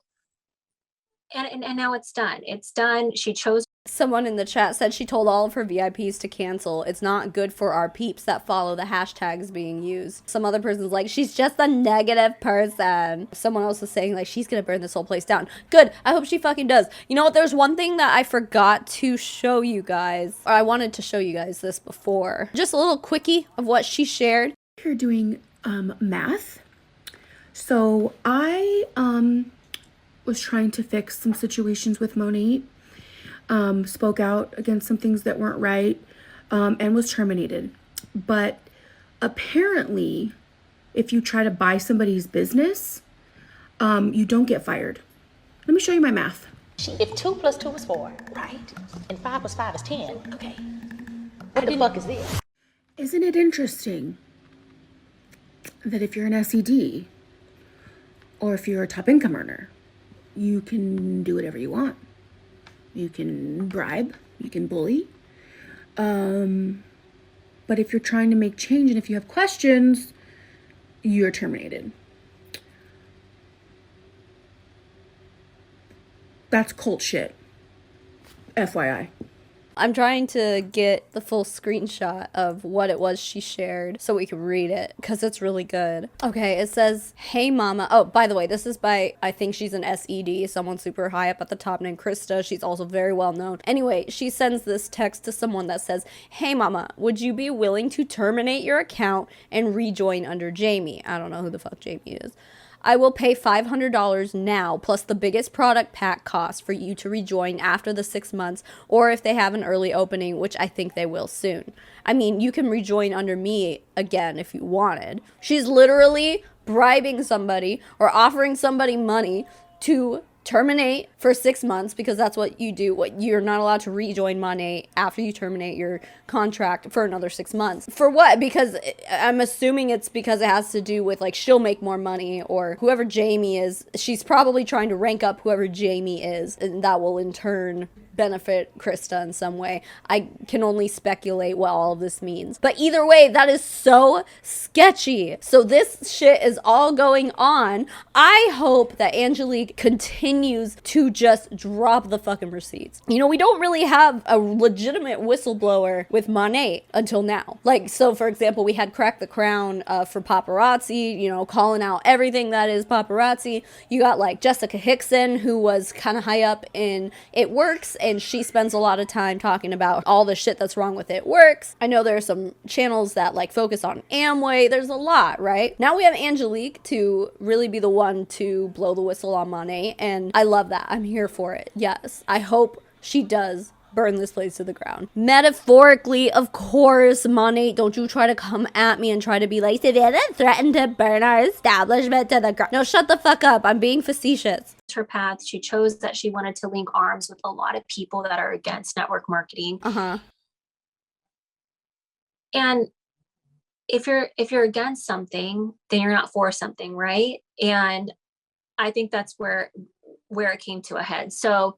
and now it's done. It's done. She chose. Someone in the chat said she told all of her VIPs to cancel. It's not good for our peeps that follow the hashtags being used. Some other person's like, she's just a negative person. Someone else is saying like, she's gonna burn this whole place down. Good. I hope she fucking does. You know what? There's one thing that I forgot to show you guys. Or I wanted to show you guys this before. Just a little quickie of what she shared. You're doing math. So I was trying to fix some situations with Monat, spoke out against some things that weren't right, and was terminated. But apparently, if you try to buy somebody's business, you don't get fired. Let me show you my math. If 2 + 2 is 4, right? And 5 + 5 is 10. Okay. What the fuck is this? Isn't it interesting that if you're an SED or if you're a top income earner, you can do whatever you want. You can bribe, you can bully. But if you're trying to make change and if you have questions, you're terminated. That's cult shit. FYI. I'm trying to get the full screenshot of what it was she shared so we can read it because it's really good. Okay, it says, hey mama. Oh, by the way, this is by, I think she's an SED, someone super high up at the top named Krista. She's also very well known. Anyway, she sends this text to someone that says, hey mama, would you be willing to terminate your account and rejoin under Jamie? I don't know who the fuck Jamie is. I will pay $500 now, plus the biggest product pack cost for you to rejoin after the 6 months, or if they have an early opening, which I think they will soon. I mean, you can rejoin under me again if you wanted. She's literally bribing somebody or offering somebody money to terminate for 6 months, because that's what you do. What you're not allowed to rejoin Monat after you terminate your contract for another 6 months. For what? Because I'm assuming it's because it has to do with like she'll make more money, or whoever Jamie is, she's probably trying to rank up whoever Jamie is, and that will in turn benefit Krista in some way. I can only speculate what all of this means. But either way, that is so sketchy. So this shit is all going on. I hope that Angelique continues to just drop the fucking receipts. You know, we don't really have a legitimate whistleblower with Monat until now. Like, so for example, we had Crack the Crown for paparazzi, you know, calling out everything that is paparazzi. You got like Jessica Hickson, who was kind of high up in It Works, and she spends a lot of time talking about all the shit that's wrong with It Works. I know there are some channels that like focus on Amway. There's a lot, right? Now we have Angelique to really be the one to blow the whistle on Monat, and I love that. I'm here for it. Yes, I hope she does burn this place to the ground. Metaphorically, of course, Monat, don't you try to come at me and try to be like, Savannah threatened to burn our establishment to the ground. No, shut the fuck up. I'm being facetious. Her path. She chose that she wanted to link arms with a lot of people that are against network marketing. And if you're against something, then you're not for something, right? And I think that's where it came to a head. So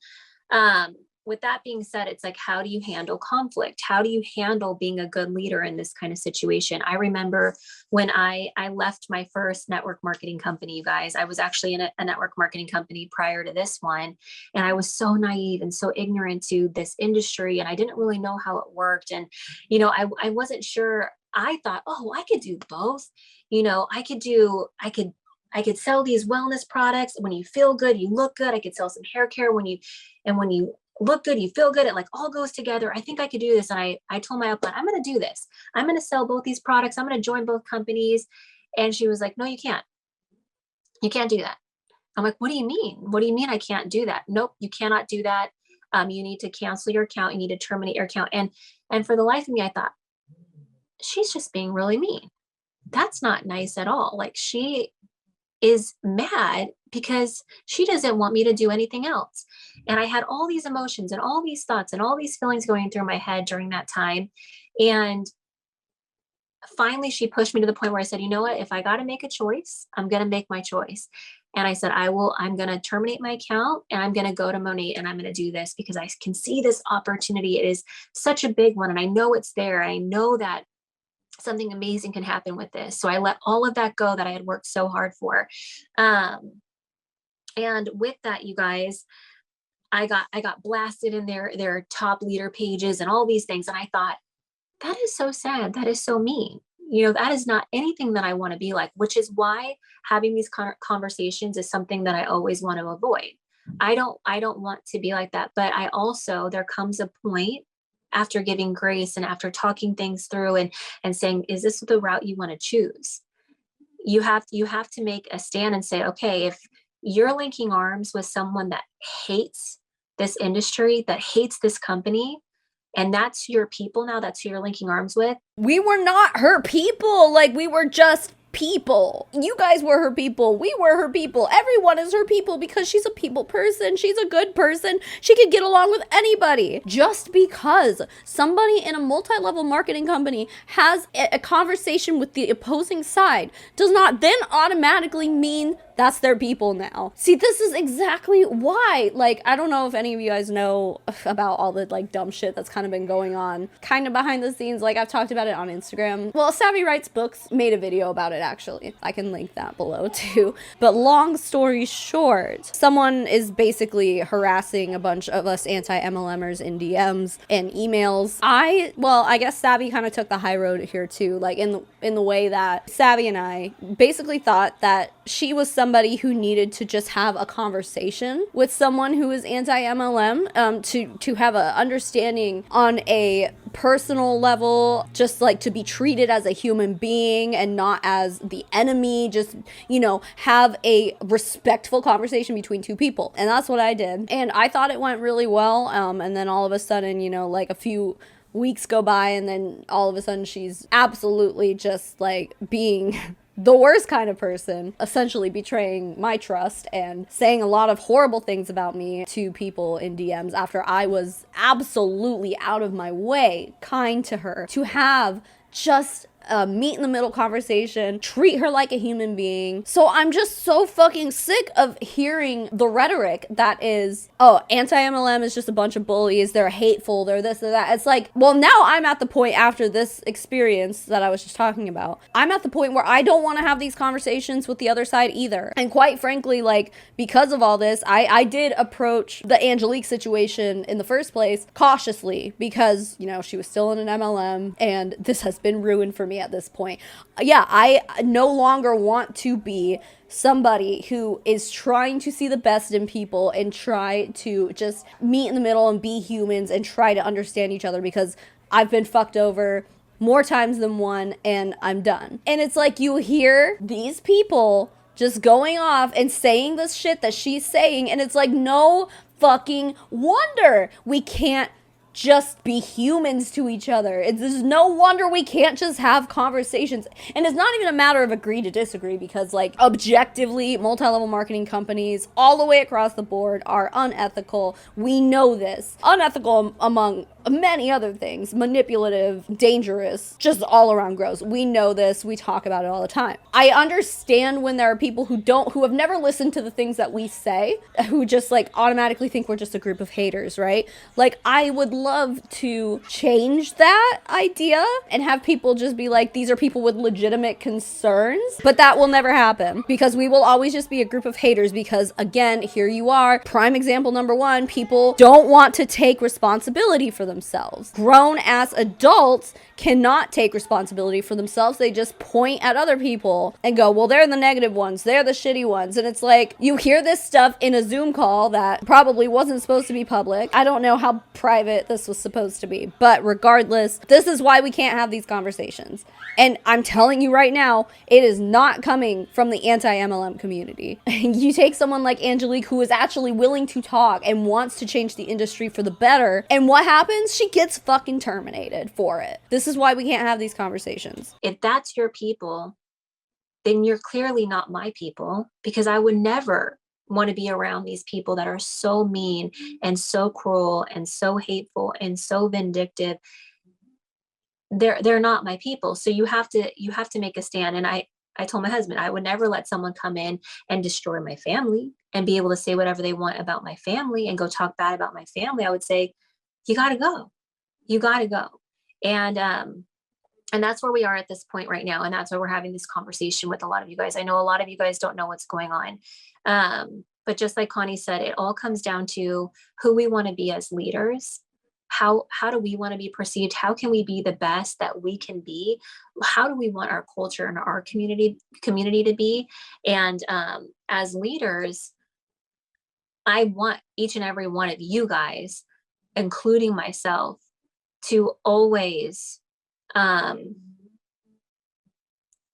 with that being said, it's like, how do you handle conflict? How do you handle being a good leader in this kind of situation? I remember when I left my first network marketing company, you guys, I was actually in a network marketing company prior to this one. And I was so naive and so ignorant to this industry. And I didn't really know how it worked. And, I wasn't sure. I thought, oh, I could do both. I could sell these wellness products. When you feel good, you look good. I could sell some hair care when you look good, you feel good. It like all goes together. I think I could do this. And I told my upline, I'm going to do this. I'm going to sell both these products. I'm going to join both companies. And she was like, no, you can't. You can't do that. I'm like, what do you mean? What do you mean I can't do that? Nope, you cannot do that. You need to cancel your account. You need to terminate your account. And for the life of me, I thought, she's just being really mean. That's not nice at all. Like, she is mad because she doesn't want me to do anything else. And I had all these emotions and all these thoughts and all these feelings going through my head during that time. And finally, she pushed me to the point where I said, you know what, if I got to make a choice, I'm going to make my choice. And I said, I'm going to terminate my account and I'm going to go to Monat and I'm going to do this because I can see this opportunity. It is such a big one. And I know it's there. I know that something amazing can happen with this. So I let all of that go that I had worked so hard for. And with that, you guys, I got blasted in their top leader pages and all these things. And I thought, that is so sad. That is so mean. That is not anything that I want to be like, which is why having these conversations is something that I always want to avoid. I don't want to be like that. But there comes a point after giving grace and after talking things through and saying, is this the route you want to choose? You have to make a stand and say, okay, if you're linking arms with someone that hates this industry, that hates this company, and that's your people now, that's who you're linking arms with. We were not her people. Like, we were just people. You guys were her people. We were her people. Everyone is her people because she's a people person. She's a good person. She could get along with anybody. Just because somebody in a multi-level marketing company has a conversation with the opposing side does not then automatically mean that's their people now. See, this is exactly why, like, I don't know if any of you guys know about all the, like, dumb shit that's kind of been going on kind of behind the scenes. Like, I've talked about it on Instagram. Well, Savvy Writes Books made a video about it, actually. I can link that below, too. But long story short, someone is basically harassing a bunch of us anti-MLMers in DMs and emails. I guess Savvy kind of took the high road here, too. Like, in the way that Savvy and I basically thought that she was somebody who needed to just have a conversation with someone who is anti-MLM, to have a understanding on a personal level, just like to be treated as a human being and not as the enemy, just, have a respectful conversation between two people. And that's what I did. And I thought it went really well. And then all of a sudden, like a few weeks go by and then all of a sudden she's absolutely just like being the worst kind of person, essentially betraying my trust and saying a lot of horrible things about me to people in DMs after I was absolutely out of my way, kind to her, to have just meet in the middle conversation, treat her like a human being. So I'm just so fucking sick of hearing the rhetoric that is, oh, anti-MLM is just a bunch of bullies, they're hateful, they're this or that. It's like, well, now I'm at the point after this experience that I was just talking about, I'm at the point where I don't want to have these conversations with the other side either. And quite frankly, like, because of all this, I did approach the Angelique situation in the first place cautiously because, she was still in an MLM and this has been ruined for me at this point. Yeah, I no longer want to be somebody who is trying to see the best in people and try to just meet in the middle and be humans and try to understand each other, because I've been fucked over more times than one and I'm done. And it's like you hear these people just going off and saying this shit that she's saying, and it's like, no fucking wonder we can't just be humans to each other. There's no wonder we can't just have conversations. And it's not even a matter of agree to disagree, because, like, objectively, multi-level marketing companies all the way across the board are unethical. We know this. Unethical among many other things, manipulative, dangerous, just all around gross. We know this. We talk about it all the time. I understand when there are people who have never listened to the things that we say, who just like automatically think we're just a group of haters, right? Like, I would love to change that idea and have people just be like, these are people with legitimate concerns, but that will never happen because we will always just be a group of haters because, again, here you are, prime example number one, people don't want to take responsibility for themselves. Grown-ass adults cannot take responsibility for themselves. They just point at other people and go, well, they're the negative ones, they're the shitty ones. And it's like, you hear this stuff in a Zoom call that probably wasn't supposed to be public. I don't know how private this was supposed to be, but regardless, this is why we can't have these conversations. And I'm telling you right now, it is not coming from the anti-MLM community. You take someone like Angelique, who is actually willing to talk and wants to change the industry for the better, and what happens? She gets fucking terminated for it. This is why we can't have these conversations. If that's your people, then you're clearly not my people, because I would never want to be around these people that are so mean and so cruel and so hateful and so vindictive. They're not my people. So you have to make a stand. And I told my husband, I would never let someone come in and destroy my family and be able to say whatever they want about my family and go talk bad about my family. I would say, you got to go. You got to go. And that's where we are at this point right now. And that's why we're having this conversation with a lot of you guys. I know a lot of you guys don't know what's going on. But just like Connie said, it all comes down to who we want to be as leaders. How do we want to be perceived? How can we be the best that we can be? How do we want our culture and our community to be? And as leaders, I want each and every one of you guys, including myself, to always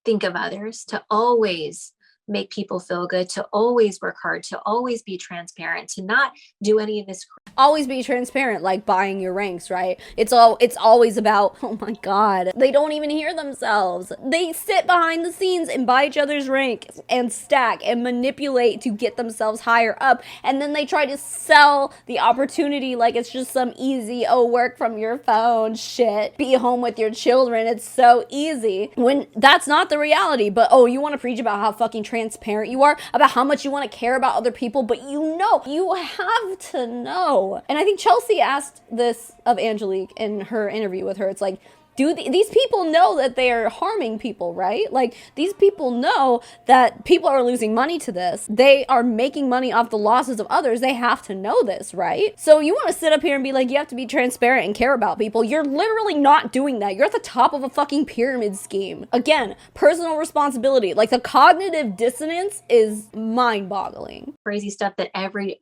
think of others, to always make people feel good, to always work hard, to always be transparent, to not do any of this. Always be transparent, like buying your ranks, right? It's always about, oh my God, they don't even hear themselves. They sit behind the scenes and buy each other's ranks and stack and manipulate to get themselves higher up. And then they try to sell the opportunity like it's just some easy, work from your phone shit. Be home with your children. It's so easy. When that's not the reality. But, you want to preach about how fucking transparent you are, about how much you want to care about other people, but you have to know. And I think Chelsea asked this of Angelique in her interview with her. It's like, these people know that they are harming people, right? Like, these people know that people are losing money to this. They are making money off the losses of others. They have to know this, right? So you want to sit up here and be like, you have to be transparent and care about people. You're literally not doing that. You're at the top of a fucking pyramid scheme. Again, personal responsibility. Like, the cognitive dissonance is mind-boggling. Crazy stuff that every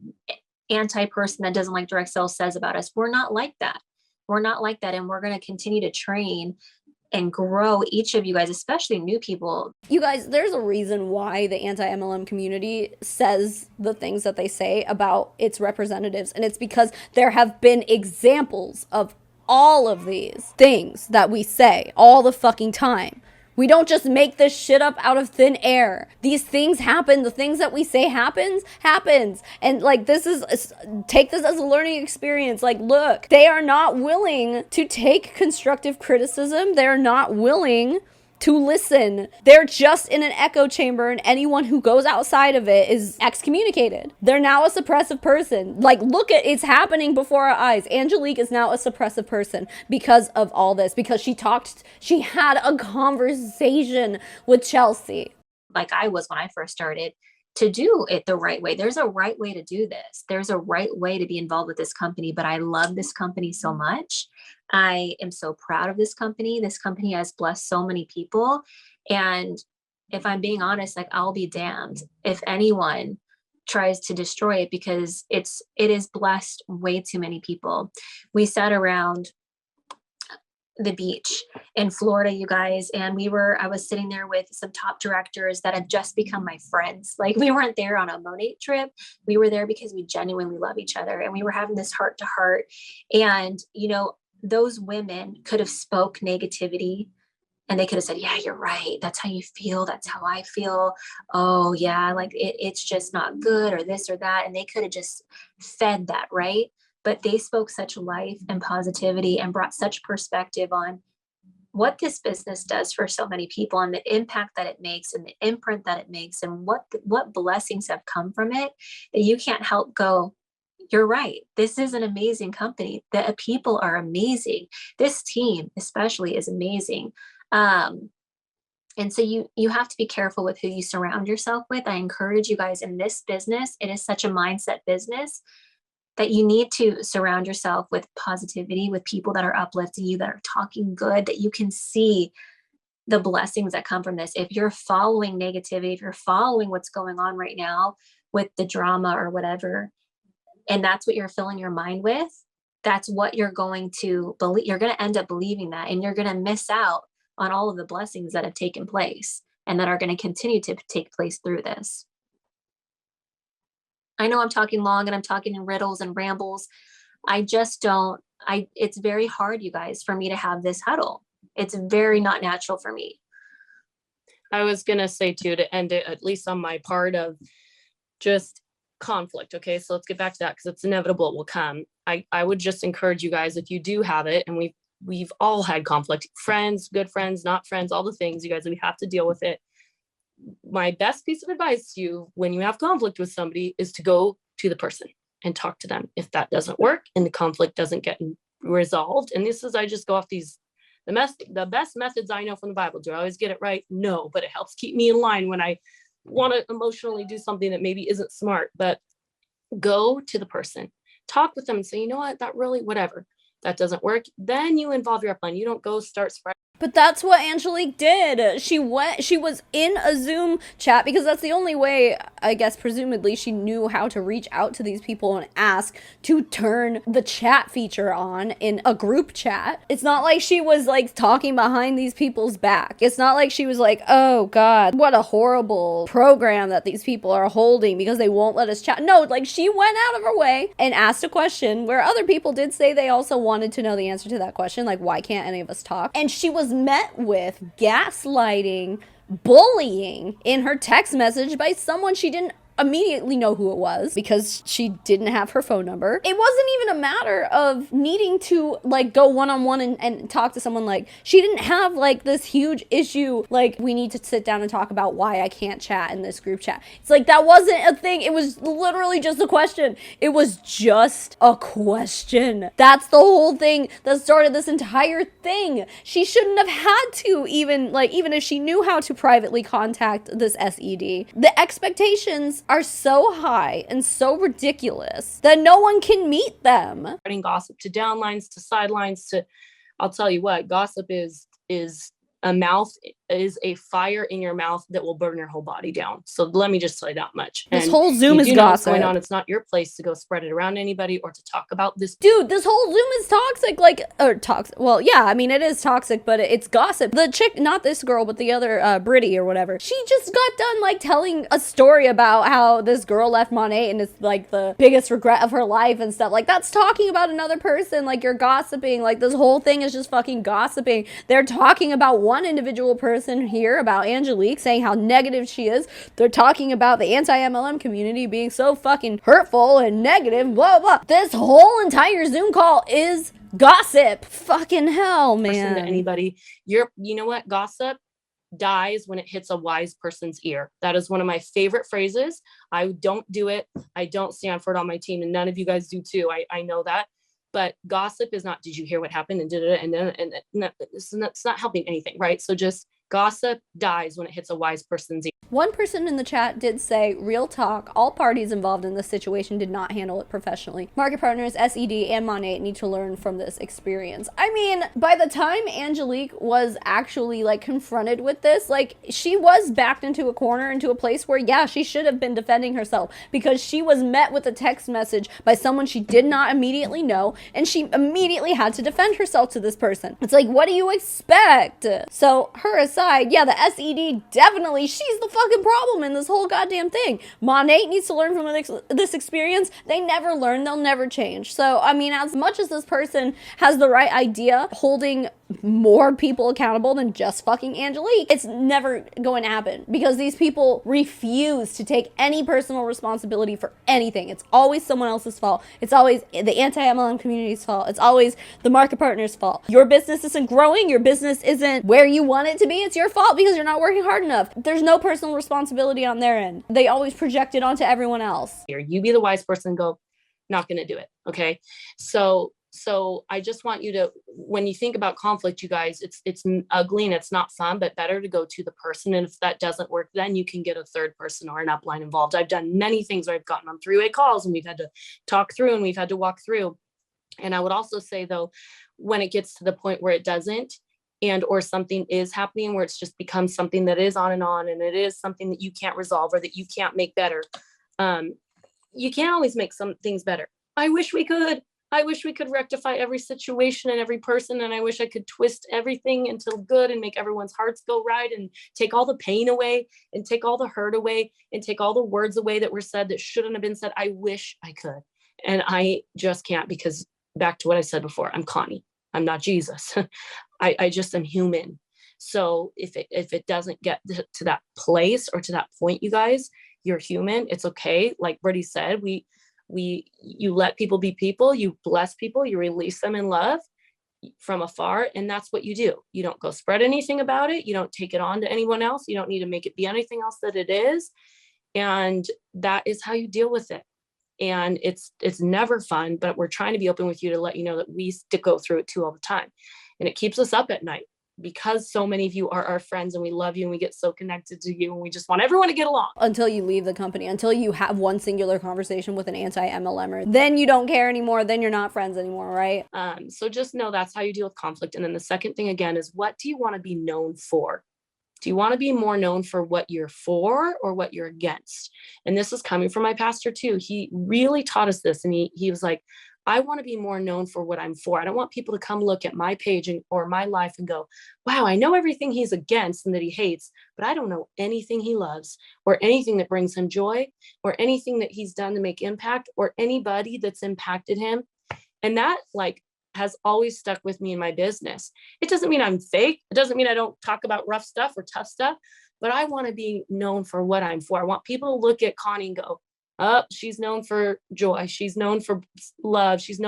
anti-person that doesn't like direct sales says about us. We're not like that. We're not like that. And we're going to continue to train and grow each of you guys, especially new people. You guys, there's a reason why the anti-MLM community says the things that they say about its representatives. And it's because there have been examples of all of these things that we say all the fucking time. We don't just make this shit up out of thin air. These things happen. The things that we say happens. And like, take this as a learning experience. Like, look, they are not willing to take constructive criticism. They're not willing to listen. They're just in an echo chamber, and anyone who goes outside of it is excommunicated. They're now a suppressive person. Like, look, it's happening before our eyes. Angelique is now a suppressive person because of all this, because she had a conversation with Chelsea. Like I was when I first started, to do it the right way. There's a right way to do this. There's a right way to be involved with this company, but I love this company so much. I am so proud of this company. This company has blessed so many people. And if I'm being honest, like, I'll be damned if anyone tries to destroy it, because it is blessed way too many people. We sat around the beach in Florida, you guys, and I was sitting there with some top directors that have just become my friends. Like, we weren't there on a Monat trip. We were there because we genuinely love each other, and we were having this heart to heart. And, those women could have spoke negativity, and they could have said, yeah, you're right. That's how you feel. That's how I feel. Oh yeah. Like it's just not good, or this or that. And they could have just fed that. Right. but they spoke such life and positivity and brought such perspective on what this business does for so many people and the impact that it makes and the imprint that it makes and what blessings have come from it, that you can't help go, you're right. This is an amazing company. The people are amazing. This team especially is amazing. And so you have to be careful with who you surround yourself with. I encourage you guys in this business, it is such a mindset business that you need to surround yourself with positivity, with people that are uplifting you, that are talking good, that you can see the blessings that come from this. If you're following negativity, if you're following what's going on right now with the drama or whatever, and that's what you're filling your mind with, that's what you're going to believe. You're going to end up believing that, and you're going to miss out on all of the blessings that have taken place and that are going to continue to take place through this. I know I'm talking long and I'm talking in riddles and rambles. It's very hard, you guys, for me to have this huddle. It's very not natural for me. I was going to say too, to end it, at least on my part, of just conflict. Okay. So let's get back to that, because it's inevitable. It will come. I would just encourage you guys, if you do have it, and we've all had conflict, friends, good friends, not friends, all the things, you guys, we have to deal with it. My best piece of advice to you when you have conflict with somebody is to go to the person and talk to them. If that doesn't work and the conflict doesn't get resolved, and this is, I just go off the best methods I know from the Bible. Do I always get it right? No, but it helps keep me in line when I want to emotionally do something that maybe isn't smart. But go to the person, talk with them and say, you know what, that really, whatever, that doesn't work. Then you involve your upline. You don't go start spreading. But that's what Angelique did. She was in a Zoom chat, because that's the only way, I guess, presumably, she knew how to reach out to these people and ask to turn the chat feature on in a group chat. It's not like she was like talking behind these people's back. It's not like she was like, oh God, what a horrible program that these people are holding because they won't let us chat. No, like, she went out of her way and asked a question where other people did say they also wanted to know the answer to that question. Like, why can't any of us talk? And she was met with gaslighting, bullying in her text message by someone she didn't immediately know who it was, because she didn't have her phone number. It wasn't even a matter of needing to like go one-on-one and talk to someone. Like, she didn't have like this huge issue, like, we need to sit down and talk about why I can't chat in this group chat. It's like, that wasn't a thing. It was literally just a question. It was just a question. That's the whole thing that started this entire thing. She shouldn't have had to even if she knew how to privately contact this SED. The expectations are so high and so ridiculous that no one can meet them. Spreading gossip to downlines, to sidelines, to, I'll tell you what, gossip is a fire in your mouth that will burn your whole body down. So let me just say that much. This whole Zoom is gossip. What's going on. It's not your place to go spread it around anybody or to talk about this. Dude, this whole Zoom is toxic. Well, yeah, I mean, it is toxic, but it's gossip. The chick, not this girl, but the other, Britty or whatever, she just got done like telling a story about how this girl left Monat and it's like the biggest regret of her life and stuff. Like, that's talking about another person. Like, you're gossiping. Like, this whole thing is just fucking gossiping. They're talking about one individual person here, about Angelique, saying how negative she is. They're talking about the anti-MLM community being so fucking hurtful and negative, blah, blah. This whole entire Zoom call is gossip. Fucking hell, man. To anybody. You know what? Gossip dies when it hits a wise person's ear. That is one of my favorite phrases. I don't do it. I don't stand for it on my team, and none of you guys do too. I know that. But gossip is not, did you hear what happened? And it's not helping anything, right? So just gossip dies when it hits a wise person's ear. One person in the chat did say, real talk, all parties involved in this situation did not handle it professionally. Market partners, SED, and Monat need to learn from this experience. I mean, by the time Angelique was actually like confronted with this, like, she was backed into a corner, into a place where, yeah, she should have been defending herself, because she was met with a text message by someone she did not immediately know, and she immediately had to defend herself to this person. It's like, what do you expect? So her aside, yeah, the SED definitely, she's the fucking problem in this whole goddamn thing. Monat needs to learn from this experience. They never learn, they'll never change. So, I mean, as much as this person has the right idea, holding more people accountable than just fucking Angelique. It's never going to happen because these people refuse to take any personal responsibility for anything. It's always someone else's fault. It's always the anti-MLM community's fault. It's always the market partner's fault. Your business isn't growing. Your business isn't where you want it to be. It's your fault because you're not working hard enough. There's no personal responsibility on their end. They always project it onto everyone else. Here, you be the wise person and go, not going to do it. Okay. So I just want you to, when you think about conflict, you guys, it's ugly and it's not fun, but better to go to the person. And if that doesn't work, then you can get a third person or an upline involved. I've done many things where I've gotten on three-way calls and we've had to talk through and we've had to walk through. And I would also say though, when it gets to the point where it doesn't, and or something is happening where it's just becomes something that is on and it is something that you can't resolve or that you can't make better. You can't always make some things better. I wish we could rectify every situation and every person. And I wish I could twist everything until good and make everyone's hearts go right and take all the pain away and take all the hurt away and take all the words away that were said that shouldn't have been said. I wish I could. And I just can't, because back to what I said before, I'm Connie. I'm not Jesus. I just am human. So if it doesn't get to that place or to that point, you guys, you're human. It's okay. Like Brittany said, you let people be people, you bless people, you release them in love from afar. And that's what you do. You don't go spread anything about it. You don't take it on to anyone else. You don't need to make it be anything else that it is. And that is how you deal with it. And it's never fun, but we're trying to be open with you to let you know that we still go through it too all the time. And it keeps us up at night because so many of you are our friends and we love you and we get so connected to you and we just want everyone to get along. Until you leave the company, until you have one singular conversation with an anti-MLMer, then you don't care anymore, then you're not friends anymore, right? So just know that's how you deal with conflict. And then the second thing again is, what do you want to be known for? Do you want to be more known for what you're for or what you're against? And this is coming from my pastor too. He really taught us this. And he was like, I want to be more known for what I'm for. I don't want people to come look at my page or my life and go, wow, I know everything he's against and that he hates, but I don't know anything he loves or anything that brings him joy or anything that he's done to make impact or anybody that's impacted him. And that has always stuck with me in my business. It doesn't mean I'm fake. It doesn't mean I don't talk about rough stuff or tough stuff, but I want to be known for what I'm for. I want people to look at Connie and go, oh, she's known for joy. She's known for love. She's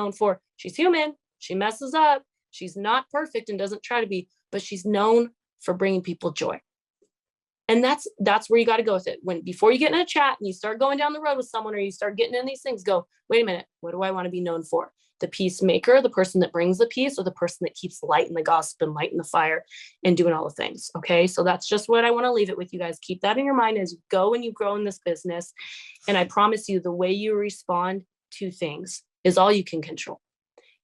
human. She messes up. She's not perfect and doesn't try to be, but she's known for bringing people joy. And that's where you got to go with it. Before you get in a chat and you start going down the road with someone or you start getting in these things, go, wait a minute, what do I want to be known for? The peacemaker, the person that brings the peace, or the person that keeps lighting the gossip and lighting the fire and doing all the things. Okay. So that's just what I want to leave it with you guys. Keep that in your mind as you go and you grow in this business. And I promise you, the way you respond to things is all you can control.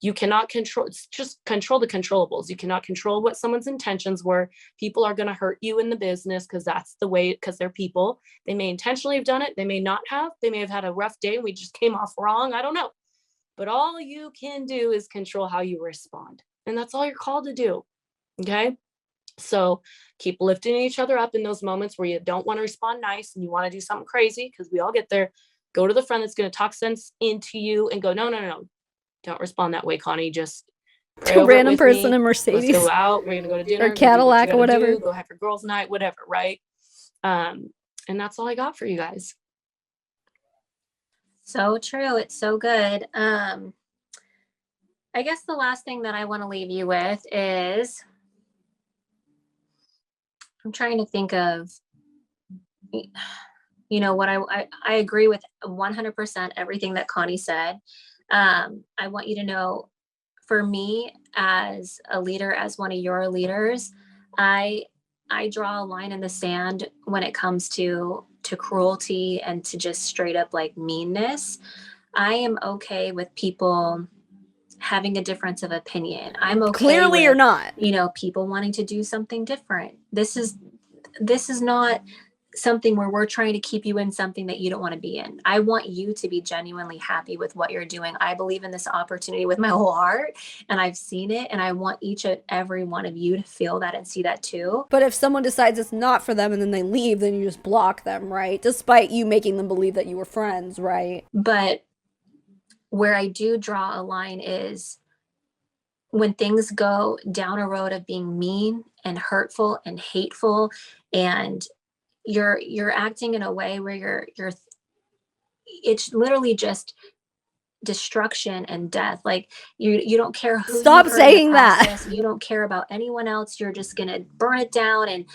You cannot just control the controllables. You cannot control what someone's intentions were. People are going to hurt you in the business because that's the way, because they're people. They may intentionally have done it. They may not have. They may have had a rough day and we just came off wrong. I don't know. But all you can do is control how you respond. And that's all you're called to do. Okay. So keep lifting each other up in those moments where you don't want to respond nice and you want to do something crazy, because we all get there. Go to the friend that's going to talk sense into you and go, no. Don't respond that way, Connie. Just To a random person in Mercedes. Let's go out. We're going to go to dinner. Or Cadillac or whatever. Go have your girls' night, whatever. Right. And that's all I got for you guys. So true. It's so good. I guess the last thing that I want to leave you with is, I'm trying to think of, what I agree with 100% everything that Connie said. I want you to know, for me as a leader, as one of your leaders, I draw a line in the sand when it comes to cruelty and to just straight up meanness. I am okay with people having a difference of opinion. I'm okay. Clearly you're not. People wanting to do something different. This is not something where we're trying to keep you in something that you don't want to be in. I want you to be genuinely happy with what you're doing. I believe in this opportunity with my whole heart, and I've seen it, and I want each and every one of you to feel that and see that too. But if someone decides it's not for them and then they leave, then you just block them, right? Despite you making them believe that you were friends, right? But where I do draw a line is when things go down a road of being mean and hurtful and hateful, and you're acting in a way where you're it's literally just destruction and death. Like you don't care who Stop you hurt in the saying that. process. You don't care about anyone else. You're just gonna burn it down, and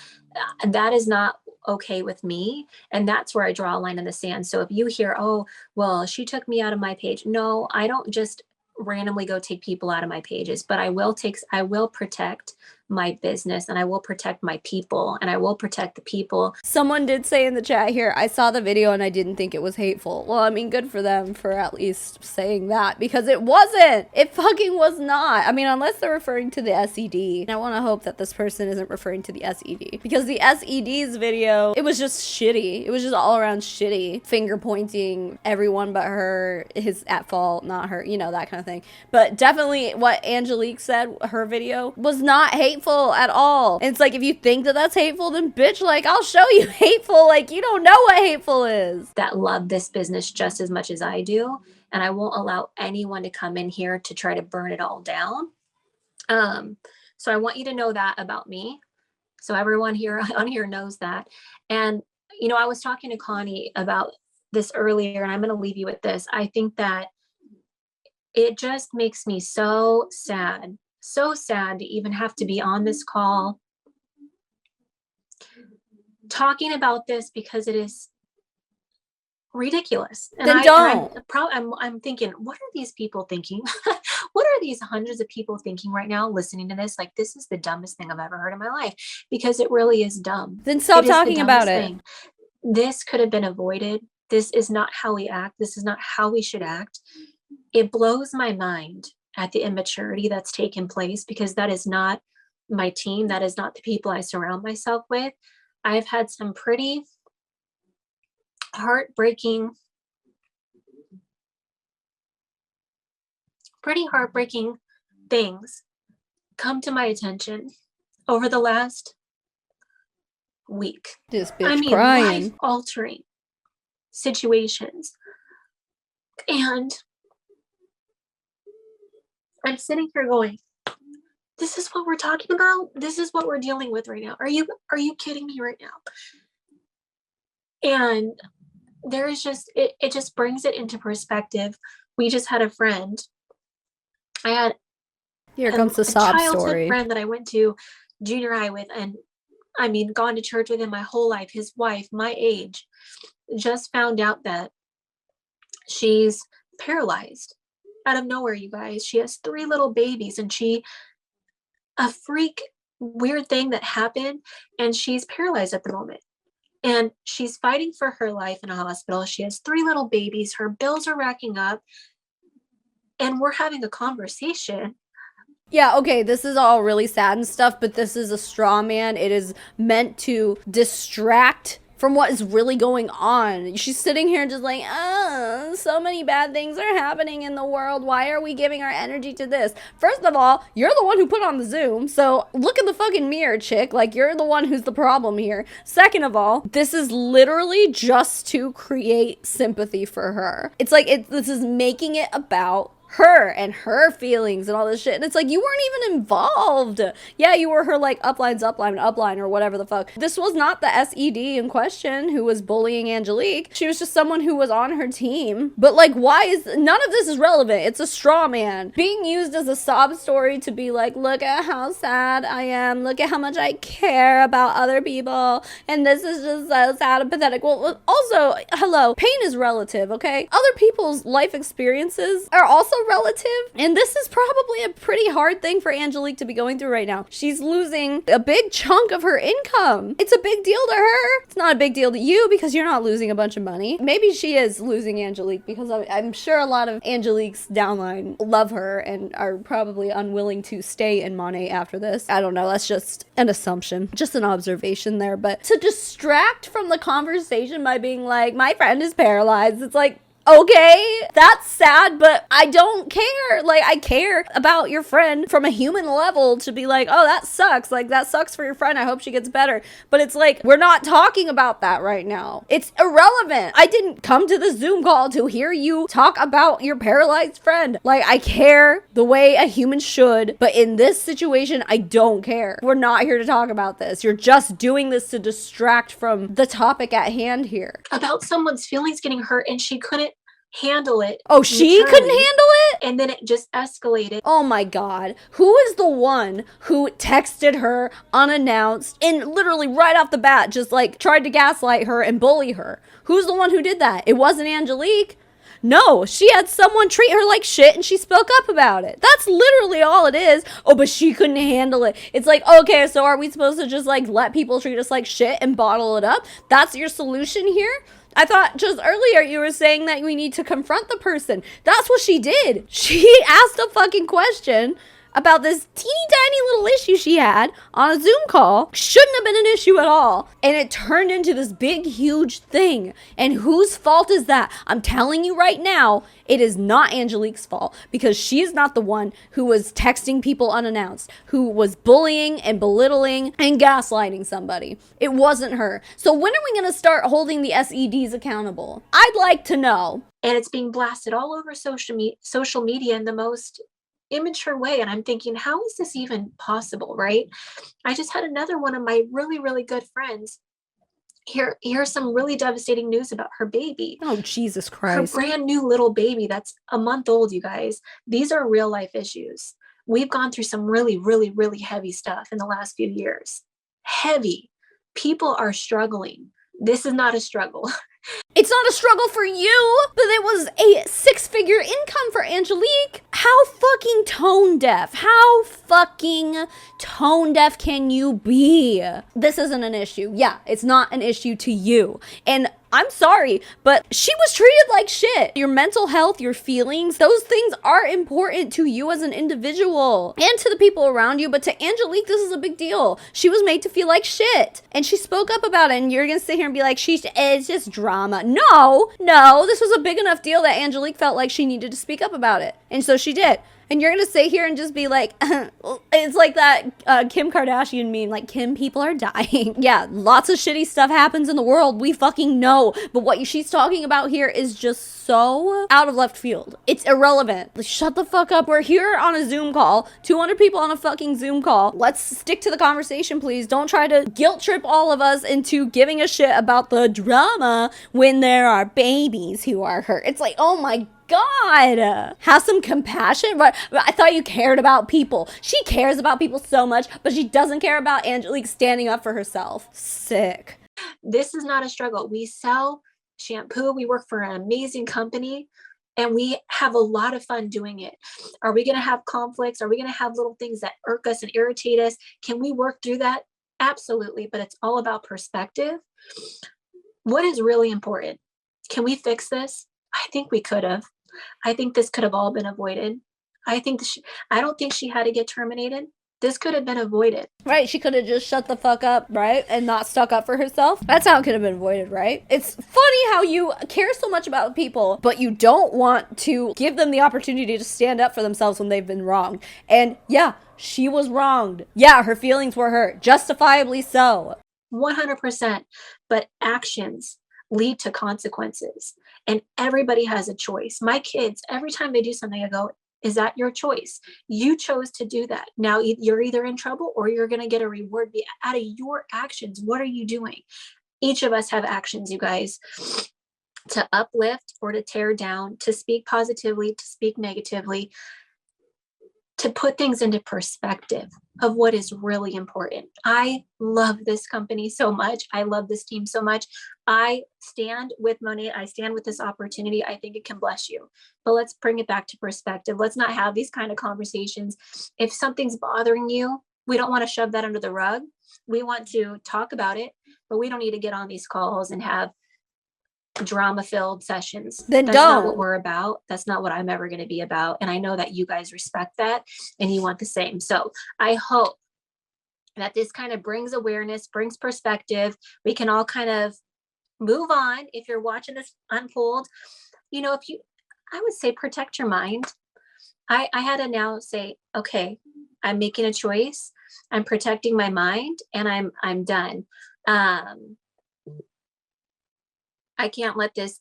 that is not okay with me. And that's where I draw a line in the sand. So if you hear, oh, well, she took me out of my page. No, I don't just randomly go take people out of my pages, but I will protect my business, and I will protect my people, and I will protect the people. Someone did say in the chat here, I saw the video and I didn't think it was hateful. Well, I mean, good for them for at least saying that, because it wasn't. It fucking was not. I mean, unless they're referring to the SED. I want to hope that this person isn't referring to the SED, because the SED's video, it was just shitty. It was just all around shitty. Finger pointing everyone but her, is at fault, not her, you know, that kind of thing. But definitely what Angelique said, her video, was not hateful at all. And it's like, if you think that that's hateful, then bitch, like, I'll show you hateful. Like, you don't know what hateful is. That love this business just as much as I do, and I won't allow anyone to come in here to try to burn it all down. So I want you to know that about me, so everyone here on here knows that. And you know, I was talking to Connie about this earlier, and I'm going to leave you with this. I think that it just makes me so sad to even have to be on this call talking about this, because it is ridiculous. And then don't. I'm thinking, what are these people thinking? What are these hundreds of people thinking right now listening to this? Like, this is the dumbest thing I've ever heard in my life, because it really is dumb. Then stop talking about it. Thing. This could have been avoided. This is not how we act. This is not how we should act. It blows my mind at the immaturity that's taken place, because that is not my team. That is not the people I surround myself with. I've had some pretty heartbreaking things come to my attention over the last week. This bitch crying. Life-altering situations. And I'm sitting here going, this is what we're talking about? This is what we're dealing with right now. Are you kidding me right now? And there is just, it just brings it into perspective. We just had a friend. I had Here comes the sob childhood story. friend that I went to junior high with, and I mean, gone to church with him my whole life. His wife, my age, just found out that she's paralyzed out of nowhere, you guys. She has 3 little babies, and a freak weird thing that happened, and she's paralyzed at the moment. And she's fighting for her life in a hospital. She has 3 little babies. Her bills are racking up. And we're having a conversation. Yeah, okay, this is all really sad and stuff, but this is a straw man. It is meant to distract from what is really going on. She's sitting here just like, oh, so many bad things are happening in the world. Why are we giving our energy to this? First of all, you're the one who put on the Zoom, so look in the fucking mirror, chick. Like, you're the one who's the problem here. Second of all, this is literally just to create sympathy for her. It's like, this is making it about her and her feelings and all this shit. And it's like, you weren't even involved. Yeah, you were her like upline or whatever the fuck. This was not the SED in question who was bullying Angelique. She was just someone who was on her team. But like, why is none of this is relevant? It's a straw man being used as a sob story to be like, look at how sad I am. Look at how much I care about other people. And this is just so sad and pathetic. Well, also, hello, pain is relative, okay? Other people's life experiences are also relative, and this is probably a pretty hard thing for Angelique to be going through right now. She's losing a big chunk of her income. It's a big deal to her. It's not a big deal to you because you're not losing a bunch of money. Maybe she is losing Angelique, because I'm sure a lot of Angelique's downline love her and are probably unwilling to stay in Monat after this. I don't know, that's just an assumption, just an observation there. But to distract from the conversation by being like, my friend is paralyzed, it's like, Okay, that's sad, but I don't care. Like, I care about your friend from a human level to be like, oh, that sucks. Like, that sucks for your friend. I hope she gets better. But it's like, we're not talking about that right now. It's irrelevant. I didn't come to the Zoom call to hear you talk about your paralyzed friend. Like, I care the way a human should, but in this situation, I don't care. We're not here to talk about this. You're just doing this to distract from the topic at hand here. About someone's feelings getting hurt and she couldn't handle it. Oh, she couldn't maturely, handle it? and then it just escalated. Oh my God. Who is the one who texted her unannounced and literally right off the bat just like tried to gaslight her and bully her? Who's the one who did that? It wasn't Angelique. No, she had someone treat her like shit and she spoke up about it. That's literally all it is. Oh, but she couldn't handle it. It's like, okay, so are we supposed to just like let people treat us like shit and bottle it up? That's your solution here? I thought just earlier you were saying that we need to confront the person. That's what she did. She asked a fucking question about this teeny tiny little issue she had on a Zoom call. Shouldn't have been an issue at all. And it turned into this big, huge thing. And whose fault is that? I'm telling you right now, it is not Angelique's fault because she is not the one who was texting people unannounced, who was bullying and belittling and gaslighting somebody. It wasn't her. So when are we going to start holding the SEDs accountable? I'd like to know. And it's being blasted all over social media in the most immature way. And I'm thinking, how is this even possible, right? I just had another one of my really, really good friends. Here's some really devastating news about her baby. Oh, Jesus Her Christ. brand new little baby that's a month old, you guys. These are real life issues. We've gone through some really, really, really heavy stuff in the last few years. Heavy. People are struggling. This is not a struggle. It's not a struggle for you, but it was a 6-figure income for Angelique. How fucking tone deaf? How fucking tone deaf can you be? This isn't an issue. Yeah, it's not an issue to you. And I'm sorry, but she was treated like shit. Your mental health, your feelings, those things are important to you as an individual and to the people around you. But to Angelique, this is a big deal. She was made to feel like shit. And she spoke up about it. And you're going to sit here and be like, it's just drama. No, this was a big enough deal that Angelique felt like she needed to speak up about it. And so she did. And you're going to sit here and just be like, it's like that Kim Kardashian meme, like, Kim, people are dying. Yeah, lots of shitty stuff happens in the world. We fucking know. But what she's talking about here is just so out of left field. It's irrelevant. Like, shut the fuck up. We're here on a Zoom call. 200 people on a fucking Zoom call. Let's stick to the conversation, please. Don't try to guilt trip all of us into giving a shit about the drama when there are babies who are hurt. It's like, oh my God, have some compassion. But I thought you cared about people. She cares about people so much, but she doesn't care about Angelique standing up for herself. Sick. This is not a struggle. We sell shampoo. We work for an amazing company and we have a lot of fun doing it. Are we going to have conflicts? Are we going to have little things that irk us and irritate us? Can we work through that? Absolutely. But it's all about perspective. What is really important? Can we fix this? I think we could have. I think this could have all been avoided. I don't think she had to get terminated. This could have been avoided. Right, she could have just shut the fuck up, right? And not stuck up for herself. That's how it could have been avoided, right? It's funny how you care so much about people, but you don't want to give them the opportunity to stand up for themselves when they've been wronged. And yeah, she was wronged. Yeah, her feelings were hurt. Justifiably so. 100%. But actions lead to consequences. And everybody has a choice. My kids, every time they do something, I go, is that your choice? You chose to do that. Now you're either in trouble or you're going to get a reward out of your actions. What are you doing? Each of us have actions, you guys, to uplift or to tear down, to speak positively, to speak negatively, to put things into perspective of what is really important. I love this company so much. I love this team so much. I stand with Monat. I stand with this opportunity. I think it can bless you. But let's bring it back to perspective. Let's not have these kind of conversations. If something's bothering you, we don't want to shove that under the rug. We want to talk about it, but we don't need to get on these calls and have drama-filled sessions. Then That's not what don't. we're about. That's not what I'm ever going to be about. And I know that you guys respect that and you want the same. So I hope that this kind of brings awareness, brings perspective. We can all kind of move on. If you're watching this unfold, you know, if you, I would say protect your mind. I had to now say, okay, I'm making a choice. I'm protecting my mind, and I'm done. I can't let this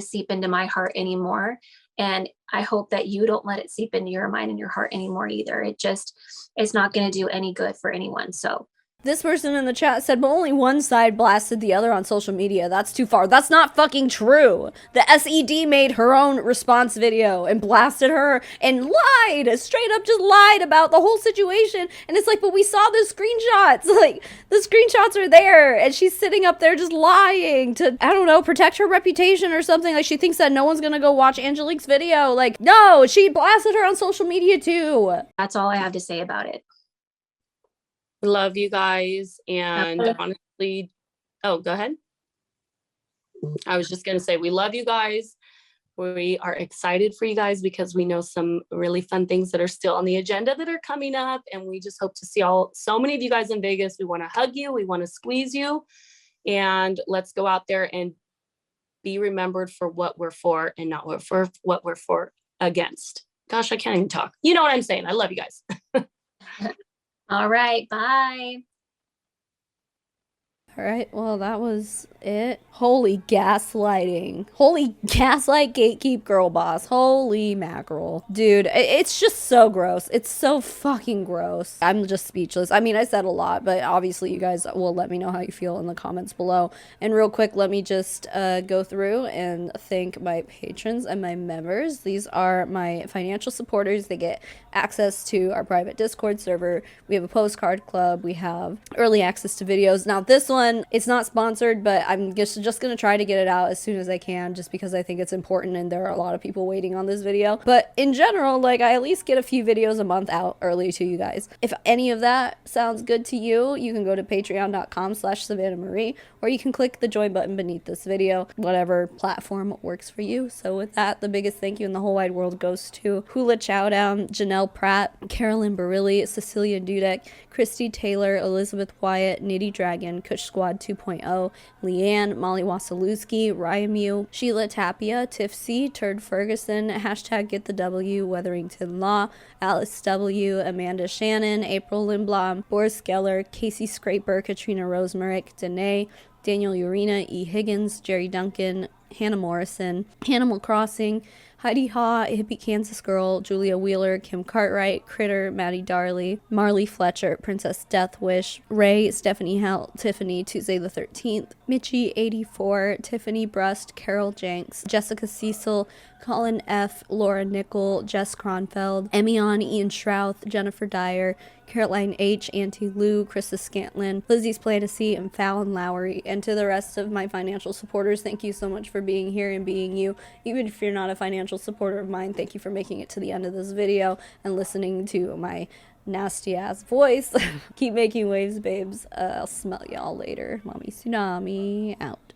seep into my heart anymore. And I hope that you don't let it seep into your mind and your heart anymore either. It's not going to do any good for anyone. So This person in the chat said, but only one side blasted the other on social media. That's too far. That's not fucking true. The SED made her own response video and blasted her and lied, straight up just lied about the whole situation. And it's like, but we saw the screenshots. Like, the screenshots are there, and she's sitting up there just lying to, I don't know, protect her reputation or something. Like, she thinks that no one's gonna go watch Angelique's video. Like, no, she blasted her on social media too. that's all I have to say about it. Love you guys. And Okay. honestly, oh, go ahead. I was just going to say, we love you guys. We are excited for you guys because we know some really fun things that are still on the agenda that are coming up. And we just hope to see so many of you guys in Vegas. We want to hug you. We want to squeeze you. And let's go out there and be remembered for what we're for and not for what we're for against. Gosh, I can't even talk. You know what I'm saying? I love you guys. All right. Bye. All right, well, that was it. Holy gaslighting. Holy gaslight gatekeep girl boss. Holy mackerel. Dude, it's just so gross. It's so fucking gross. I'm just speechless. I mean, I said a lot, but obviously you guys will let me know how you feel in the comments below. And real quick, let me just go through and thank my patrons and my members. These are my financial supporters. They get access to our private Discord server. We have a postcard club. We have early access to videos. Now, this one, it's not sponsored, but I'm just gonna try to get it out as soon as I can, just because I think it's important and there are a lot of people waiting on this video. But in general, like, I at least get a few videos a month out early to you guys. If any of that sounds good to you, you can go to patreon.com/SavannahMarie, or you can click the join button beneath this video, whatever platform works for you. So with that, the biggest thank you in the whole wide world goes to Hula Chowdown, Janelle Pratt, Carolyn Barilli, Cecilia Dudek, Christy Taylor, Elizabeth Wyatt, Nitty Dragon, Kush Squad 2.0, Leanne, Molly Wasilewski, Ryan Mew, Sheila Tapia, Tiff C, Turd Ferguson, hashtag Get the W, Weatherington Law, Alice W, Amanda Shannon, April Lindblom, Boris Geller, Casey Scraper, Katrina Rosemarick, Danae, Daniel Urena, E. Higgins, Jerry Duncan, Hannah Morrison, Animal Crossing, Heidi Haw, Hippie Kansas Girl, Julia Wheeler, Kim Cartwright, Critter, Maddie Darley, Marley Fletcher, Princess Death Wish, Ray, Stephanie Hell, Tiffany, Tuesday the 13th, Mitchie 84, Tiffany Brust, Carol Jenks, Jessica Cecil, Colin F., Laura Nickel, Jess Kronfeld, Emion, Ian Shrouth, Jennifer Dyer, Caroline H., Auntie Lou, Krista Scantlin, Lizzie's Fantasy, and Fallon Lowry. And to the rest of my financial supporters, thank you so much for being here and being you. Even if you're not a financial supporter of mine, thank you for making it to the end of this video and listening to my nasty ass voice. Keep making waves, babes. I'll smell y'all later. Mommy Tsunami out.